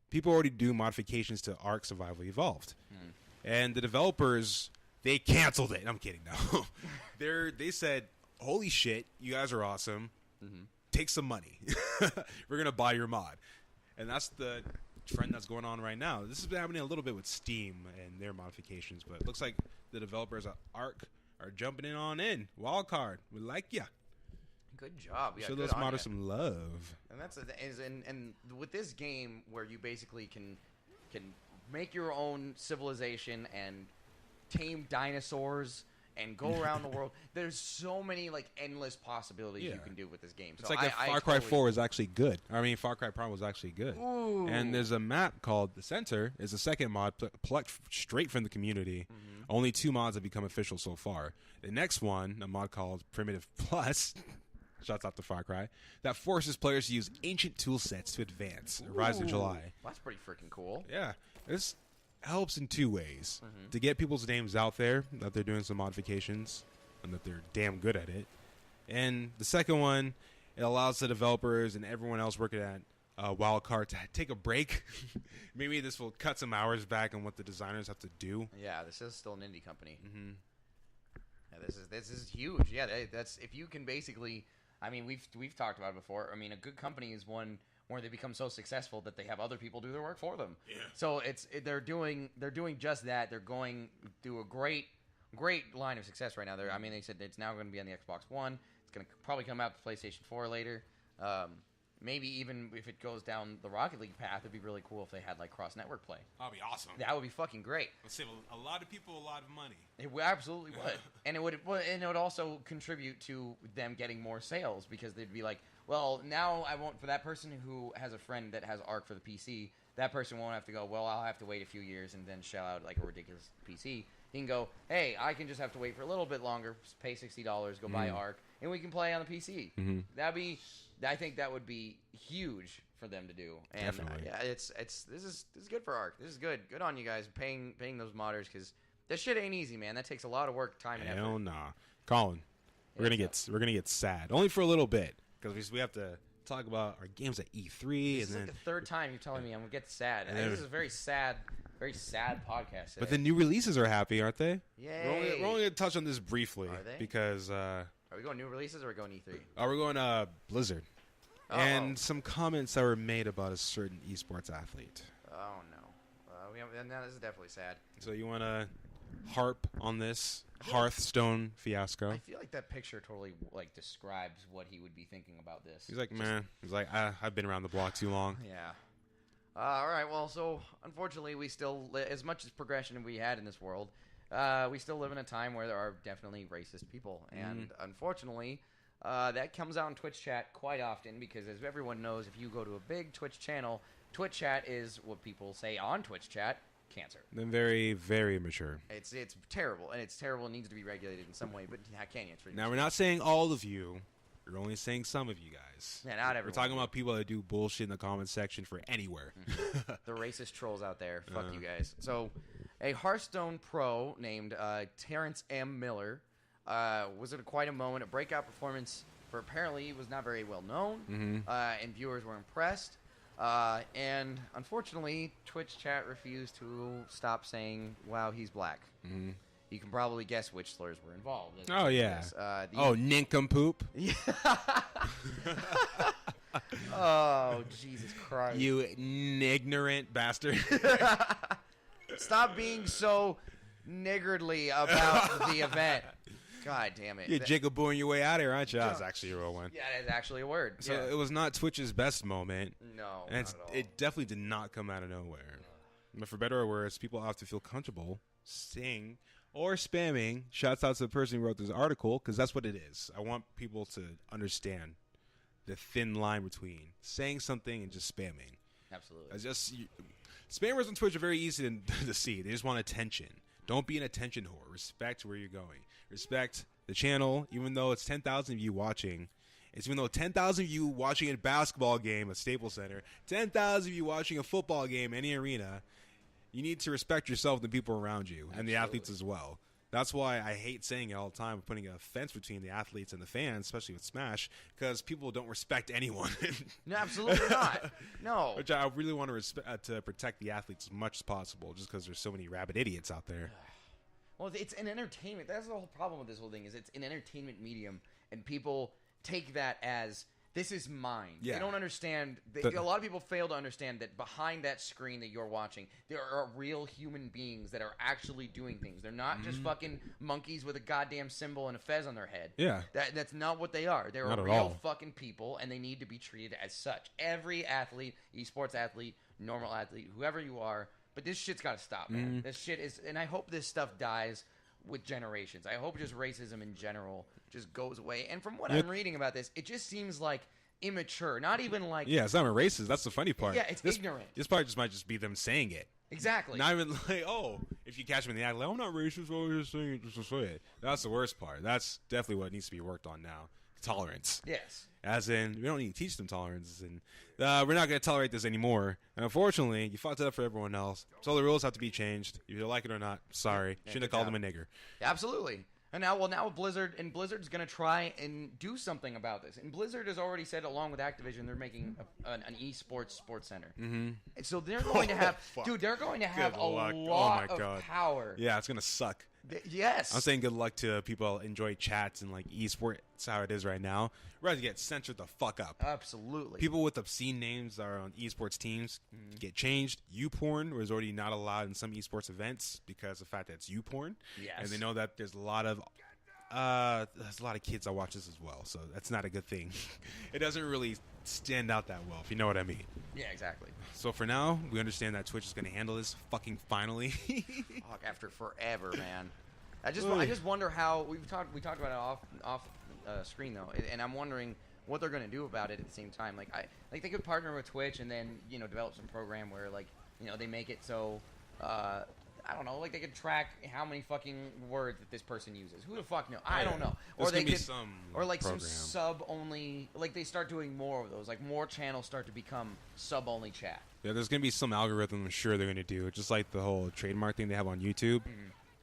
people already do modifications to Ark Survival Evolved, and the developers they canceled it. I'm kidding, no. They said, "Holy shit, you guys are awesome. Take some money. We're gonna buy your mod," and that's the trend that's going on right now. This has been happening a little bit with Steam and their modifications, but it looks like the developers at Ark are jumping in. Wildcard, we like ya. Good job. Yeah, Show good those on modders ya. some love. And that's and with this game where you basically can make your own civilization and tame dinosaurs and go around the world. There's so many like endless possibilities you can do with this game. It's So like Far Cry 4 is actually good. I mean, Far Cry Prime was actually good. Ooh. And there's a map called The Center. It's a second mod plucked straight from the community. Only 2 mods have become official so far. The next one, a mod called Primitive Plus, shouts out to Far Cry, that forces players to use ancient tool sets to advance. It arrives in July. Well, that's pretty freaking cool. Yeah. This helps in 2 ways. To get people's names out there, that they're doing some modifications, and that they're damn good at it. And the second one, it allows the developers and everyone else working at Wildcard to take a break. Maybe this will cut some hours back on what the designers have to do. Yeah, this is still an indie company. Yeah, this is huge. Yeah, that's if you can basically. I mean, we've talked about it before. I mean, a good company is one where they become so successful that they have other people do their work for them. Yeah. So they're doing just that. They're going through a great line of success right now. I mean, they said it's now going to be on the Xbox One. It's going to probably come out to PlayStation 4 later. Maybe even if it goes down the Rocket League path, it'd be really cool if they had like cross-network play. That'd be awesome. That would be fucking great. It'll save a lot of people a lot of money. It absolutely would, and it would also contribute to them getting more sales because they'd be like, well, now I won't for that person who has a friend that has Arc for the PC. That person won't have to go, well, I'll have to wait a few years and then shell out like a ridiculous PC. He can go, hey, I can just have to wait for a little bit longer, pay $60, go buy Arc, and we can play on the PC. I think that would be huge for them to do. And Definitely. Yeah, this is good for Arc. This is good. Good on you guys paying those modders because this shit ain't easy, man. That takes a lot of work, time, and effort. Hell nah, Colin. We're gonna get sad only for a little bit because we have to talk about our games at E3 This is like the third time you're telling me I'm gonna get sad. This is a very sad podcast today. But the new releases are happy, aren't they? Yay. We're only gonna touch on this briefly Are they? because Are we going new releases or are we going E3? we're going Blizzard and some comments that were made about a certain esports athlete. Oh no, this is definitely sad. So you want to harp on this Hearthstone fiasco? I feel like that picture totally like describes what he would be thinking about this. He's like, man. He's like, I've been around the block too long. Yeah. All right. Well, so unfortunately, we still, as much as progression we had in this world, we still live in a time where there are definitely racist people, and unfortunately, that comes out in Twitch chat quite often because, as everyone knows, if you go to a big Twitch channel, Twitch chat is what people say on Twitch chat. Cancer. Then very, very immature. It's terrible, and it's terrible. It needs to be regulated in some way, but how can you? It's Now, we're not saying all of you. We're only saying some of you guys. Yeah, not everyone. We're talking about people that do bullshit in the comment section for anywhere. The racist trolls out there. Fuck you guys. So, a Hearthstone pro named Terrence M. Miller was at quite a moment, a breakout performance for apparently he was not very well known, and viewers were impressed. And unfortunately, Twitch chat refused to stop saying, "Wow, he's black." Mm-hmm. You can probably guess which slurs were involved. Oh yeah. Nincompoop. Yeah. Oh, Jesus Christ. You ignorant bastard. Stop being so niggardly about the event. God damn it. You're jigabooing your way out of here, aren't you? That's actually a real one. Yeah, that's actually a word. So it was not Twitch's best moment. No, And not at all. it definitely did not come out of nowhere. But for better or worse, people have to feel comfortable saying or spamming shouts out to the person who wrote this article, because that's what it is. I want people to understand the thin line between saying something and just spamming. Absolutely. Spammers on Twitch are very easy to see. They just want attention. Don't be an attention whore. Respect where you're going. Respect the channel, even though it's 10,000 of you watching. Even though 10,000 of you watching a basketball game at Staples Center, 10,000 of you watching a football game, any arena, you need to respect yourself and the people around you. Absolutely. And the athletes as well. That's why I hate saying it all the time, putting a fence between the athletes and the fans, especially with Smash, because people don't respect anyone. No, absolutely not. No. Which I really want to protect the athletes as much as possible, just because there's so many rabid idiots out there. Well, it's an entertainment. That's the whole problem with this whole thing, is it's an entertainment medium, and people take that as, this is mine. Yeah. They don't understand. A lot of people fail to understand that behind that screen that you're watching, there are real human beings that are actually doing things. They're not just fucking monkeys with a goddamn symbol and a fez on their head. Yeah. That's not what they are. They're Not at real all. fucking people, and they need to be treated as such. Every athlete, esports athlete, normal athlete, whoever you are, but this shit's got to stop, man. This shit is, and I hope this stuff dies with generations. I hope just racism in general just goes away. And from what I'm reading about this, it just seems like immature. Not even like... Yeah, it's not even racist. That's the funny part. Yeah, it's ignorant. This part just might just be them saying it. Exactly. Not even like, oh, if you catch me in the act, like, I'm not racist, I'm just saying it just to say it. That's the worst part. That's definitely what needs to be worked on now. Tolerance. Yes. As in, we don't need to teach them tolerance, and we're not going to tolerate this anymore. And unfortunately, you fucked it up for everyone else. So the rules have to be changed. If you like it or not, sorry. Yeah, Shouldn't have called them a nigger. Absolutely. And now Blizzard's going to try and do something about this. And Blizzard has already said, along with Activision, they're making an esports sports center. Mm-hmm. And so they're going to have, they're going to have Good a luck. lot Oh my God. of power. Yeah, it's going to suck. Yes. I'm saying good luck to people who enjoy chats and like esports, how it is right now. We're about to get censored the fuck up. Absolutely. People with obscene names that are on esports teams get changed. U-porn was already not allowed in some esports events because of the fact that it's U-porn. Yes. And they know that there's a lot of kids that watch this as well, so that's not a good thing. It doesn't really stand out that well, if you know what I mean. Yeah, exactly. So for now, we understand that Twitch is going to handle this fucking finally. Fuck, after forever, man. I just wonder how we talked about it off screen though, and I'm wondering what they're gonna do about it at the same time. Like they could partner with Twitch and then develop some program where they make it so I don't know, like they could track how many fucking words that this person uses. Who the fuck knows? I don't know. Or they could some sub only. Like they start doing more of those. Like more channels start to become sub only chat. Yeah, there's gonna be some algorithm. I'm sure they're gonna do, just like the whole trademark thing they have on YouTube.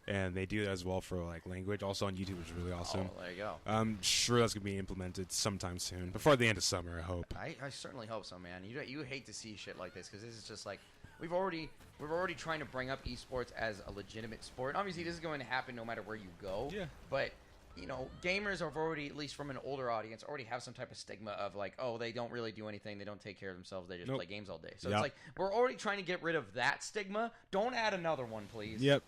And they do that as well for like language, also on YouTube, which is really awesome. Oh, there you go. I'm sure that's gonna be implemented sometime soon, before the end of summer. I hope. I certainly hope so, man. You hate to see shit like this because this is just like we're already trying to bring up esports as a legitimate sport. Obviously, this is going to happen no matter where you go. Yeah. But gamers have already, at least from an older audience, already have some type of stigma of like, oh, they don't really do anything, they don't take care of themselves, they just play games all day. So it's like we're already trying to get rid of that stigma. Don't add another one, please. Yep,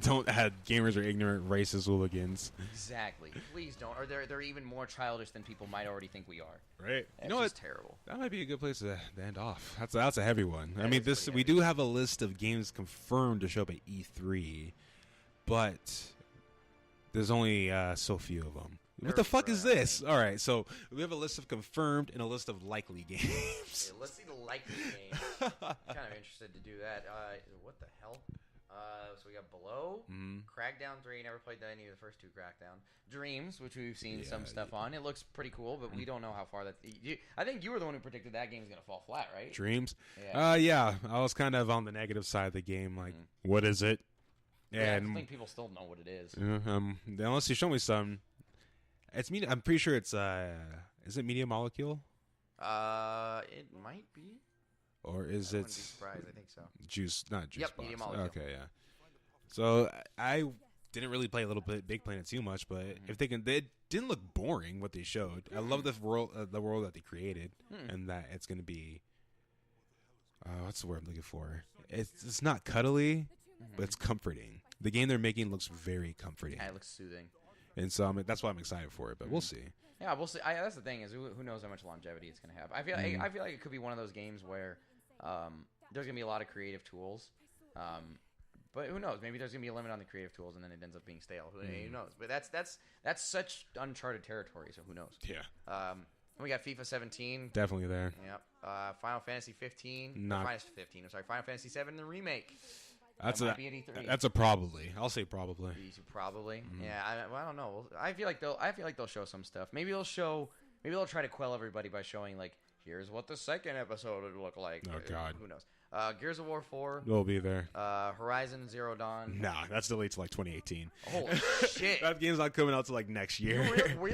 don't add gamers are ignorant, racist hooligans. Exactly. Please don't. Or they're even more childish than people might already think we are. Right. You know what? Terrible. That might be a good place to end off. That's a heavy one. I mean, we do have a list of games confirmed to show up at E3, but there's only so few of them. What the fuck is this? All right, so we have a list of confirmed and a list of likely games. Okay, let's see the likely games. I'm kind of interested to do that. What the hell? So we got Below, Crackdown 3. Never played any of the first two Crackdown. Dreams, which we've seen some stuff on. It looks pretty cool, but we don't know how far that. I think you were the one who predicted that game's gonna fall flat, right? Dreams. Yeah. Yeah. I was kind of on the negative side of the game. Like, what is it? Yeah, I think people still know what it is. Unless you show me some, it's I'm pretty sure it's is it Media Molecule? It might be. Or is I it wouldn't be surprised. I think so. Juice? Not Juice Yep, Box. Media Molecule. Okay, yeah. So I didn't really play Little Big Planet too much, but if they didn't look boring what they showed. I love the world that they created, and that it's going to be. What's the word I'm looking for? It's not cuddly, but it's comforting. The game they're making looks very comforting. Yeah, it looks soothing. And so that's why I'm excited for it, but we'll see. Yeah, we'll see. That's the thing is, who knows how much longevity it's going to have. I feel like it could be one of those games where there's going to be a lot of creative tools. But who knows? Maybe there's gonna be a limit on the creative tools, and then it ends up being stale. Who knows? But that's such uncharted territory. So who knows? Yeah. We got FIFA 17. Definitely there. Yep. Final Fantasy 15. Not. Final 15. I'm sorry. Final Fantasy 7, the remake. That's might be at E3. That's a probably. I'll say probably. Probably. Yeah. I don't know. I feel like they'll show some stuff. Maybe they'll try to quell everybody by showing like, here's what the second episode would look like. Oh God. Who knows? Gears of War 4. We'll be there. Horizon Zero Dawn. Nah, that's delayed to like 2018. Holy shit. That game's not coming out till like next year.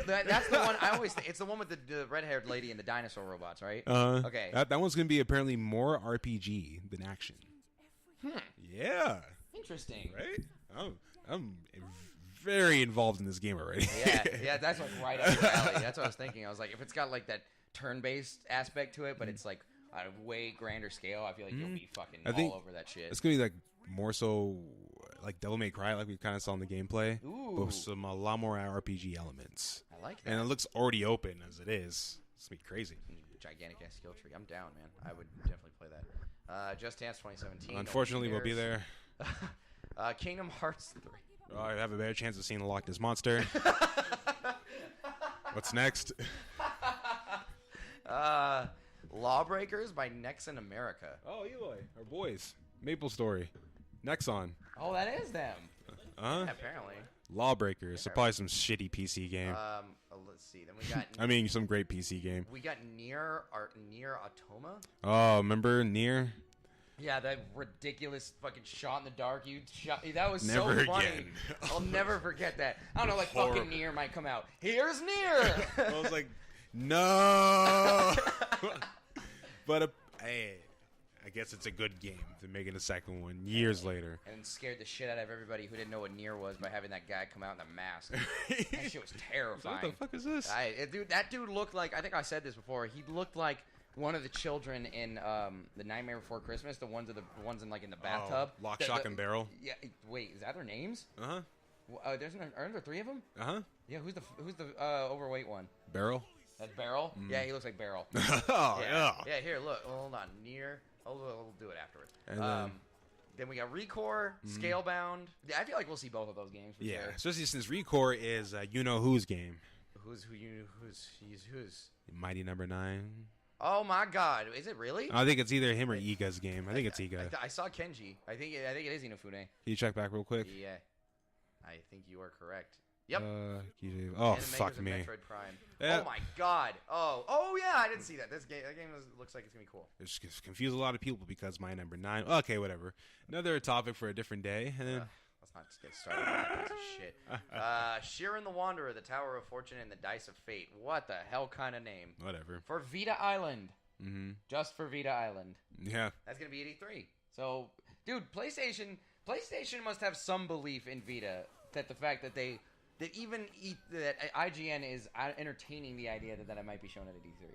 That's the one I always think. It's the one with the red-haired lady and the dinosaur robots, right? Okay. That one's gonna be apparently more RPG than action. Yeah. Interesting. Right? I'm very involved in this game already. Yeah, that's like right up your alley. That's what I was thinking. I was like, if it's got like that turn-based aspect to it, but it's like on a way grander scale, I feel like you'll be fucking all over that shit. It's gonna be like more so like Devil May Cry, like we kind of saw in the gameplay, Ooh. but a lot more RPG elements. I like that. And it looks already open as it is. It's gonna be crazy. Gigantic ass skill tree. I'm down, man. I would definitely play that. Just Dance 2017. Unfortunately, we'll be there. Kingdom Hearts 3. Oh, I have a better chance of seeing the Loch Ness Monster. What's next? Lawbreakers by Nexon America. Oh, Eloy, our boys. Maple Story. Nexon. Oh, that is them. Huh? Yeah, apparently. Lawbreakers. So probably some shitty PC game. Let's see. Then we got. I mean, some great PC game. We got Nier Automata. Oh, remember Nier? Yeah, that ridiculous fucking shot in the dark. That was Never so funny. again. I'll never forget that. I don't know, like Horrible. fucking Nier might come out. Here's Nier. I was like, no. But hey, I guess it's a good game. They're making a second one years later. And scared the shit out of everybody who didn't know what Nier was by having that guy come out in a mask. That shit was terrifying. What the fuck is this? That dude looked like, I think I said this before, he looked like one of the children in the Nightmare Before Christmas, the ones in like in the bathtub. Lock, Shock, and Barrel. Yeah, wait, is that their names? Uh-huh. Aren't there three of them? Uh-huh. Yeah, who's the overweight one? Barrel? That's Barrel? Yeah, he looks like Barrel. Oh, yeah. Yeah, here, look. Hold on. Nier. We'll do it afterwards. And then we got Recore, Scalebound. Yeah, I feel like we'll see both of those games. For yeah, sure. especially since Recore is you-know-who's game. Who's? Mighty Number 9. Oh my God! Is it really? I think it's either him or Iga's game. I think it's Iga. I saw Kenji. I think it is Inafune. Can you check back real quick? Yeah, I think you are correct. Yep. Oh, and fuck me. Metroid Prime. Yeah. Oh my God. Oh yeah, I didn't see that. That game looks like it's gonna be cool. It's just confused a lot of people because my number 9. Okay, whatever. Another topic for a different day. And then Let's not just get started with that piece of shit. Shiren the Wanderer, the Tower of Fortune, and the Dice of Fate. What the hell kind of name? whatever. For Vita Island. Mm-hmm. Just for Vita Island. Yeah. That's going to be at E3. So, dude, PlayStation must have some belief in Vita that the fact that that IGN is entertaining the idea that it might be shown at E3.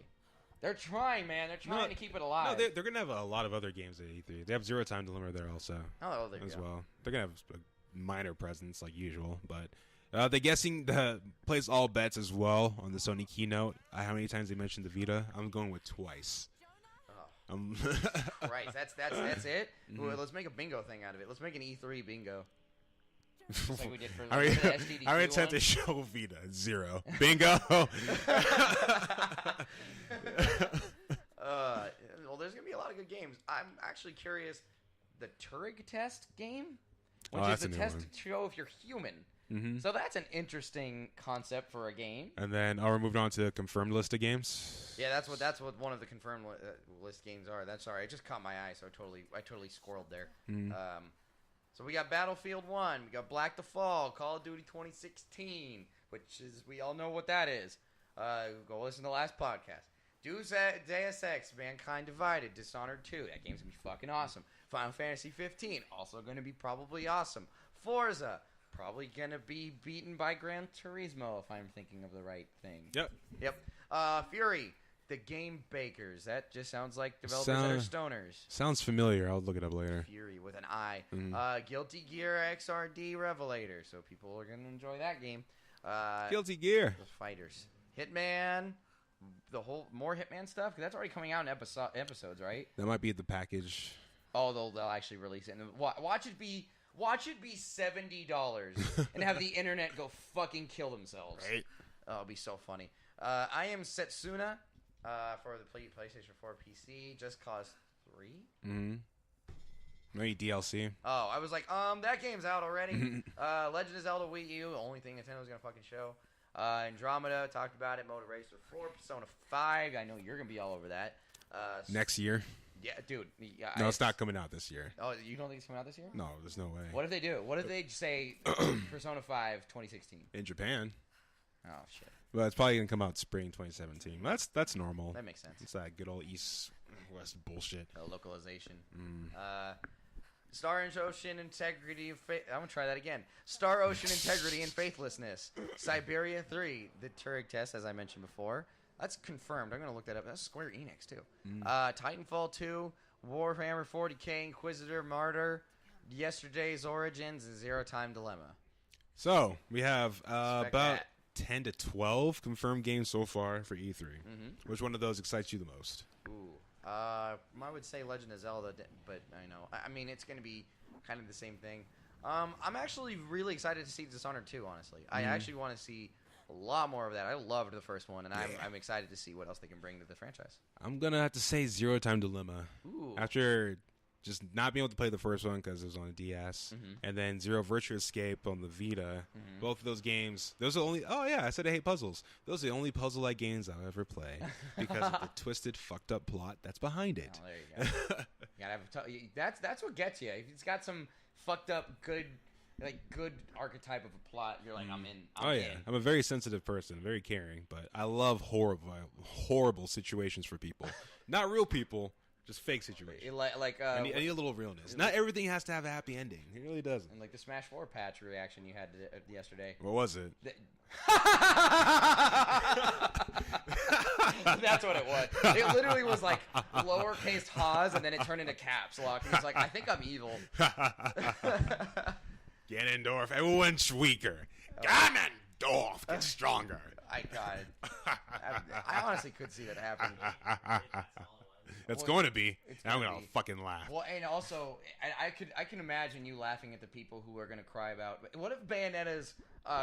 They're trying, man. They're trying to keep it alive. No, they're going to have a lot of other games at E3. They have Zero Time Dilemma there also. Oh, there you as go. well. They're going to have a minor presence like usual, but they're guessing the place all bets as well on the Sony keynote. How many times they mentioned the Vita? I'm going with twice. Oh. Right, that's it. Well, let's make a bingo thing out of it. Let's make an E3 bingo. Just like we did for How many times they show Vita? 0. Bingo. Well, there's gonna be a lot of good games. I'm actually curious. The Turing test game, which is the test to show if you're human. Mm-hmm. So that's an interesting concept for a game. And then we're moving on to a confirmed list of games. Yeah, that's what one of the confirmed list games are. That's sorry, it just caught my eye, so I totally squirreled there. So we got Battlefield 1, we got Black the Fall, Call of Duty 2016, which is we all know what that is. Go listen to the last podcast. Deus Ex, Mankind Divided, Dishonored 2. That game's gonna be fucking awesome. Final Fantasy 15, also gonna be probably awesome. Forza, probably gonna be beaten by Gran Turismo if I'm thinking of the right thing. Yep. Fury, the Game Bakers. That just sounds like developers that are stoners. Sounds familiar. I'll look it up later. Fury with an I. Guilty Gear XRD Revelator. So people are gonna enjoy that game. Guilty Gear. The fighters. Hitman. More Hitman stuff, because that's already coming out in episodes, right? That might be the package. Oh, they'll actually release it. And watch it be $70 and have the internet go fucking kill themselves. Right. Oh, it'll be so funny. I am Setsuna for the PlayStation 4 PC. Just Cause 3. Maybe DLC. Oh, I was like, that game's out already. Legend of Zelda Wii U, the only thing Nintendo's gonna fucking show. Andromeda, talked about it. Motor Racer 4, Persona 5. I know you're going to be all over that. Next year? Yeah, dude. Yeah, no, it's not coming out this year. Oh, you don't think it's coming out this year? No, there's no way. What if they do? What if they say Persona 5 2016? In Japan. Oh, shit. Well, it's probably going to come out spring 2017. That's normal. That makes sense. It's that good old East-West bullshit. Localization. Star Ocean Integrity and I'm gonna try that again. Star Ocean Integrity and Faithlessness. Siberia 3, the Turing test, as I mentioned before. That's confirmed. I'm gonna look that up. That's Square Enix too. Titanfall 2, Warhammer 40k, Inquisitor, Martyr, Yesterday's Origins, and Zero Time Dilemma. So we have about 10 to 12 confirmed games so far for E3. Which one of those excites you the most? Ooh. I would say Legend of Zelda, but I know. I mean, it's going to be kind of the same thing. I'm actually really excited to see Dishonored 2, honestly. I actually want to see a lot more of that. I loved the first one, and I'm excited to see what else they can bring to the franchise. I'm going to have to say Zero Time Dilemma. Ooh. After just not being able to play the first one because it was on a DS, and then Zero Virtua Escape on the Vita. Both of those games, those are only. Oh yeah, I said I hate puzzles. Those are the only puzzle-like games I'll ever play because of the twisted, fucked up plot that's behind it. Oh, there you go. You gotta have that's what gets you. If it's got some fucked up, good archetype of a plot, you're like, I'm in. I'm a very sensitive person, very caring, but I love horrible situations for people, not real people. Just fake situation. I need a little realness. Not everything has to have a happy ending. It really doesn't. And like the Smash 4 patch reaction you had yesterday. What was it? That's what it was. It literally was like lowercase Haas, and then it turned into caps lock. And he's like, I think I'm evil. Ganondorf, everyone's weaker. Ganondorf gets stronger. I got it. I honestly could see that happening. It's going to be. I'm going to fucking laugh. Well, and also, I can imagine you laughing at the people who are going to cry about. What if Bayonetta's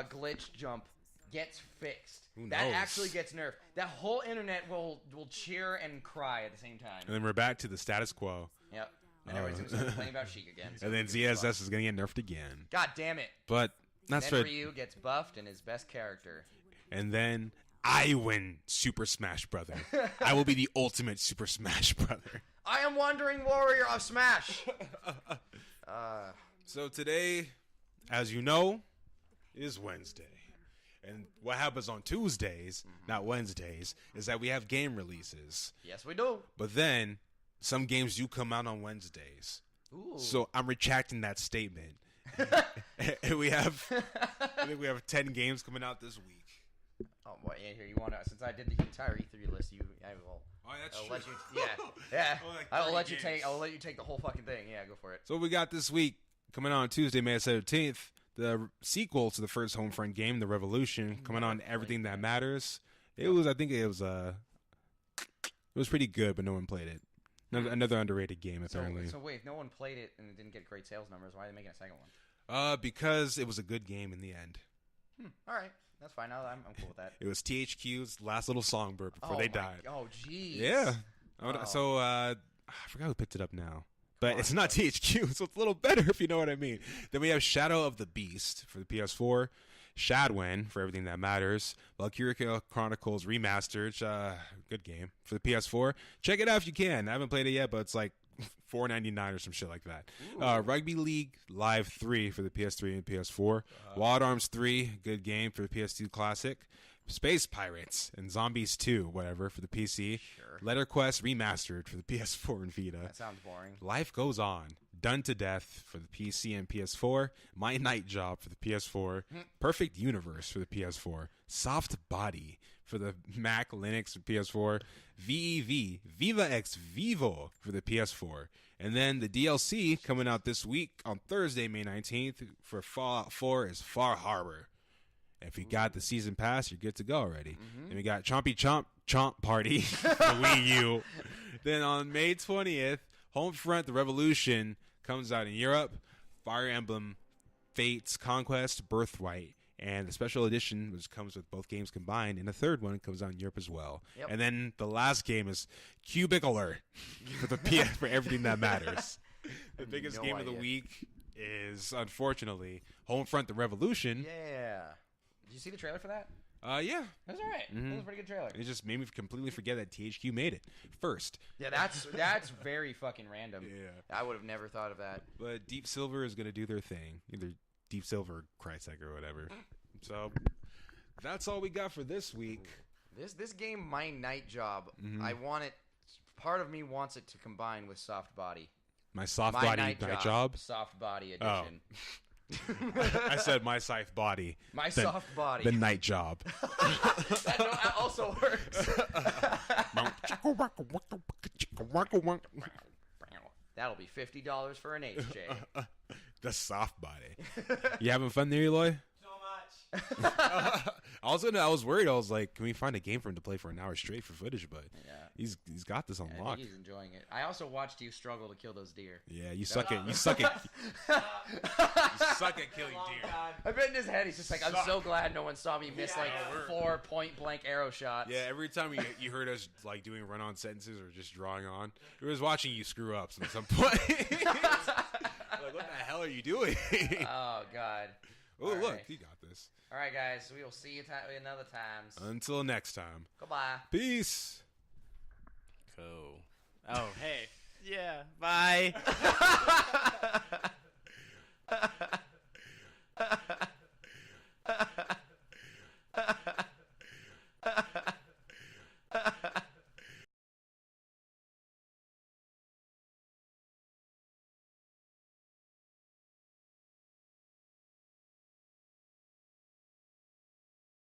glitch jump gets fixed? Who knows? That actually gets nerfed. That whole internet will cheer and cry at the same time. And then we're back to the status quo. Yep. And everyone's going to start complaining about Sheik again. So and then ZSS is going to get nerfed again. God damn it. But that's right. Ryu gets buffed and his best character. And then I win Super Smash Brother. I will be the ultimate Super Smash Brother. I am Wandering Warrior of Smash. So today, as you know, is Wednesday. And what happens on Tuesdays, not Wednesdays, is that we have game releases. Yes, we do. But then some games do come out on Wednesdays. Ooh. So I'm retracting that statement. And we have 10 games coming out this week. Oh boy, yeah, here you want to? Since I did the entire E3 list, I will. Oh, that's I'll true. let you. Yeah. I'll let you take. I'll let you take the whole fucking thing. Yeah, go for it. So we got this week coming on Tuesday, May 17th, the sequel to the first Homefront game, The Revolution, coming on Everything That Matters. It was pretty good, but no one played it. Another underrated game, apparently. So wait, if no one played it and it didn't get great sales numbers, why are they making a second one? Because it was a good game in the end. All right. That's fine. I'm cool with that. It was THQ's last little songbird before they died. Oh, jeez. Yeah. So I forgot who picked it up now. But it's not THQ, so it's a little better if you know what I mean. Then we have Shadow of the Beast for the PS4. Shadwen for Everything That Matters. Valkyria Chronicles Remastered. Good game for the PS4. Check it out if you can. I haven't played it yet, but it's like $4.99 or some shit like that. Rugby League Live 3 for the PS3 and PS4. Wild Arms 3, good game for the PS2 Classic. Space Pirates and Zombies 2, whatever, for the PC. Sure. Letter Quest Remastered for the PS4 and Vita. That sounds boring. Life Goes On, Done to Death for the PC and PS4. My Night Job for the PS4. Perfect Universe for the PS4. Soft Body for the Mac, Linux, and PS4. VEV, Viva X Vivo for the PS4. And then the DLC coming out this week on Thursday, May 19th for Fallout 4 is Far Harbor. If you got the season pass, you're good to go already. And we got Chompy Chomp Party for Wii U. Then on May 20th, Homefront The Revolution comes out in Europe. Fire Emblem Fates Conquest Birthright. And the special edition, which comes with both games combined. And the third one comes out in Europe as well. Yep. And then the last game is Cubicular for the PS for everything that matters. The biggest game of the week is, unfortunately, Homefront The Revolution. Yeah. Did you see the trailer for that? Yeah. It was all right. It was a pretty good trailer. It just made me completely forget that THQ made it first. Yeah, that's very fucking random. Yeah. I would have never thought of that. But Deep Silver is going to do their thing. Either Deep Silver or Crytek or whatever. So that's all we got for this week. This game, My Night Job, I want it. Part of me wants it to combine with Soft Body. My Soft Body Night Job? Soft Body Edition. I said my Scythe Body. Soft Body. The Night Job. that also works. That'll be $50 for an HJ. The Soft Body. You having fun there, Eloy? So much. I was worried. I was like, can we find a game for him to play for an hour straight for footage? But he's got this on I lock. think he's enjoying it. I also watched you struggle to kill those deer. Yeah, you suck at you suck at killing deer. I bet in his head he's just like, I'm so glad no one saw me miss like 4 point-blank arrow shots. Yeah, every time you heard us like doing run-on sentences or just drawing on, we was watching you screw up at some point. Like, what the hell are you doing? Oh, God. Oh, All look, right. he got this. All right, guys. We will see you another times. Until next time. Goodbye. Peace. Cool. Oh, hey. Yeah. Bye.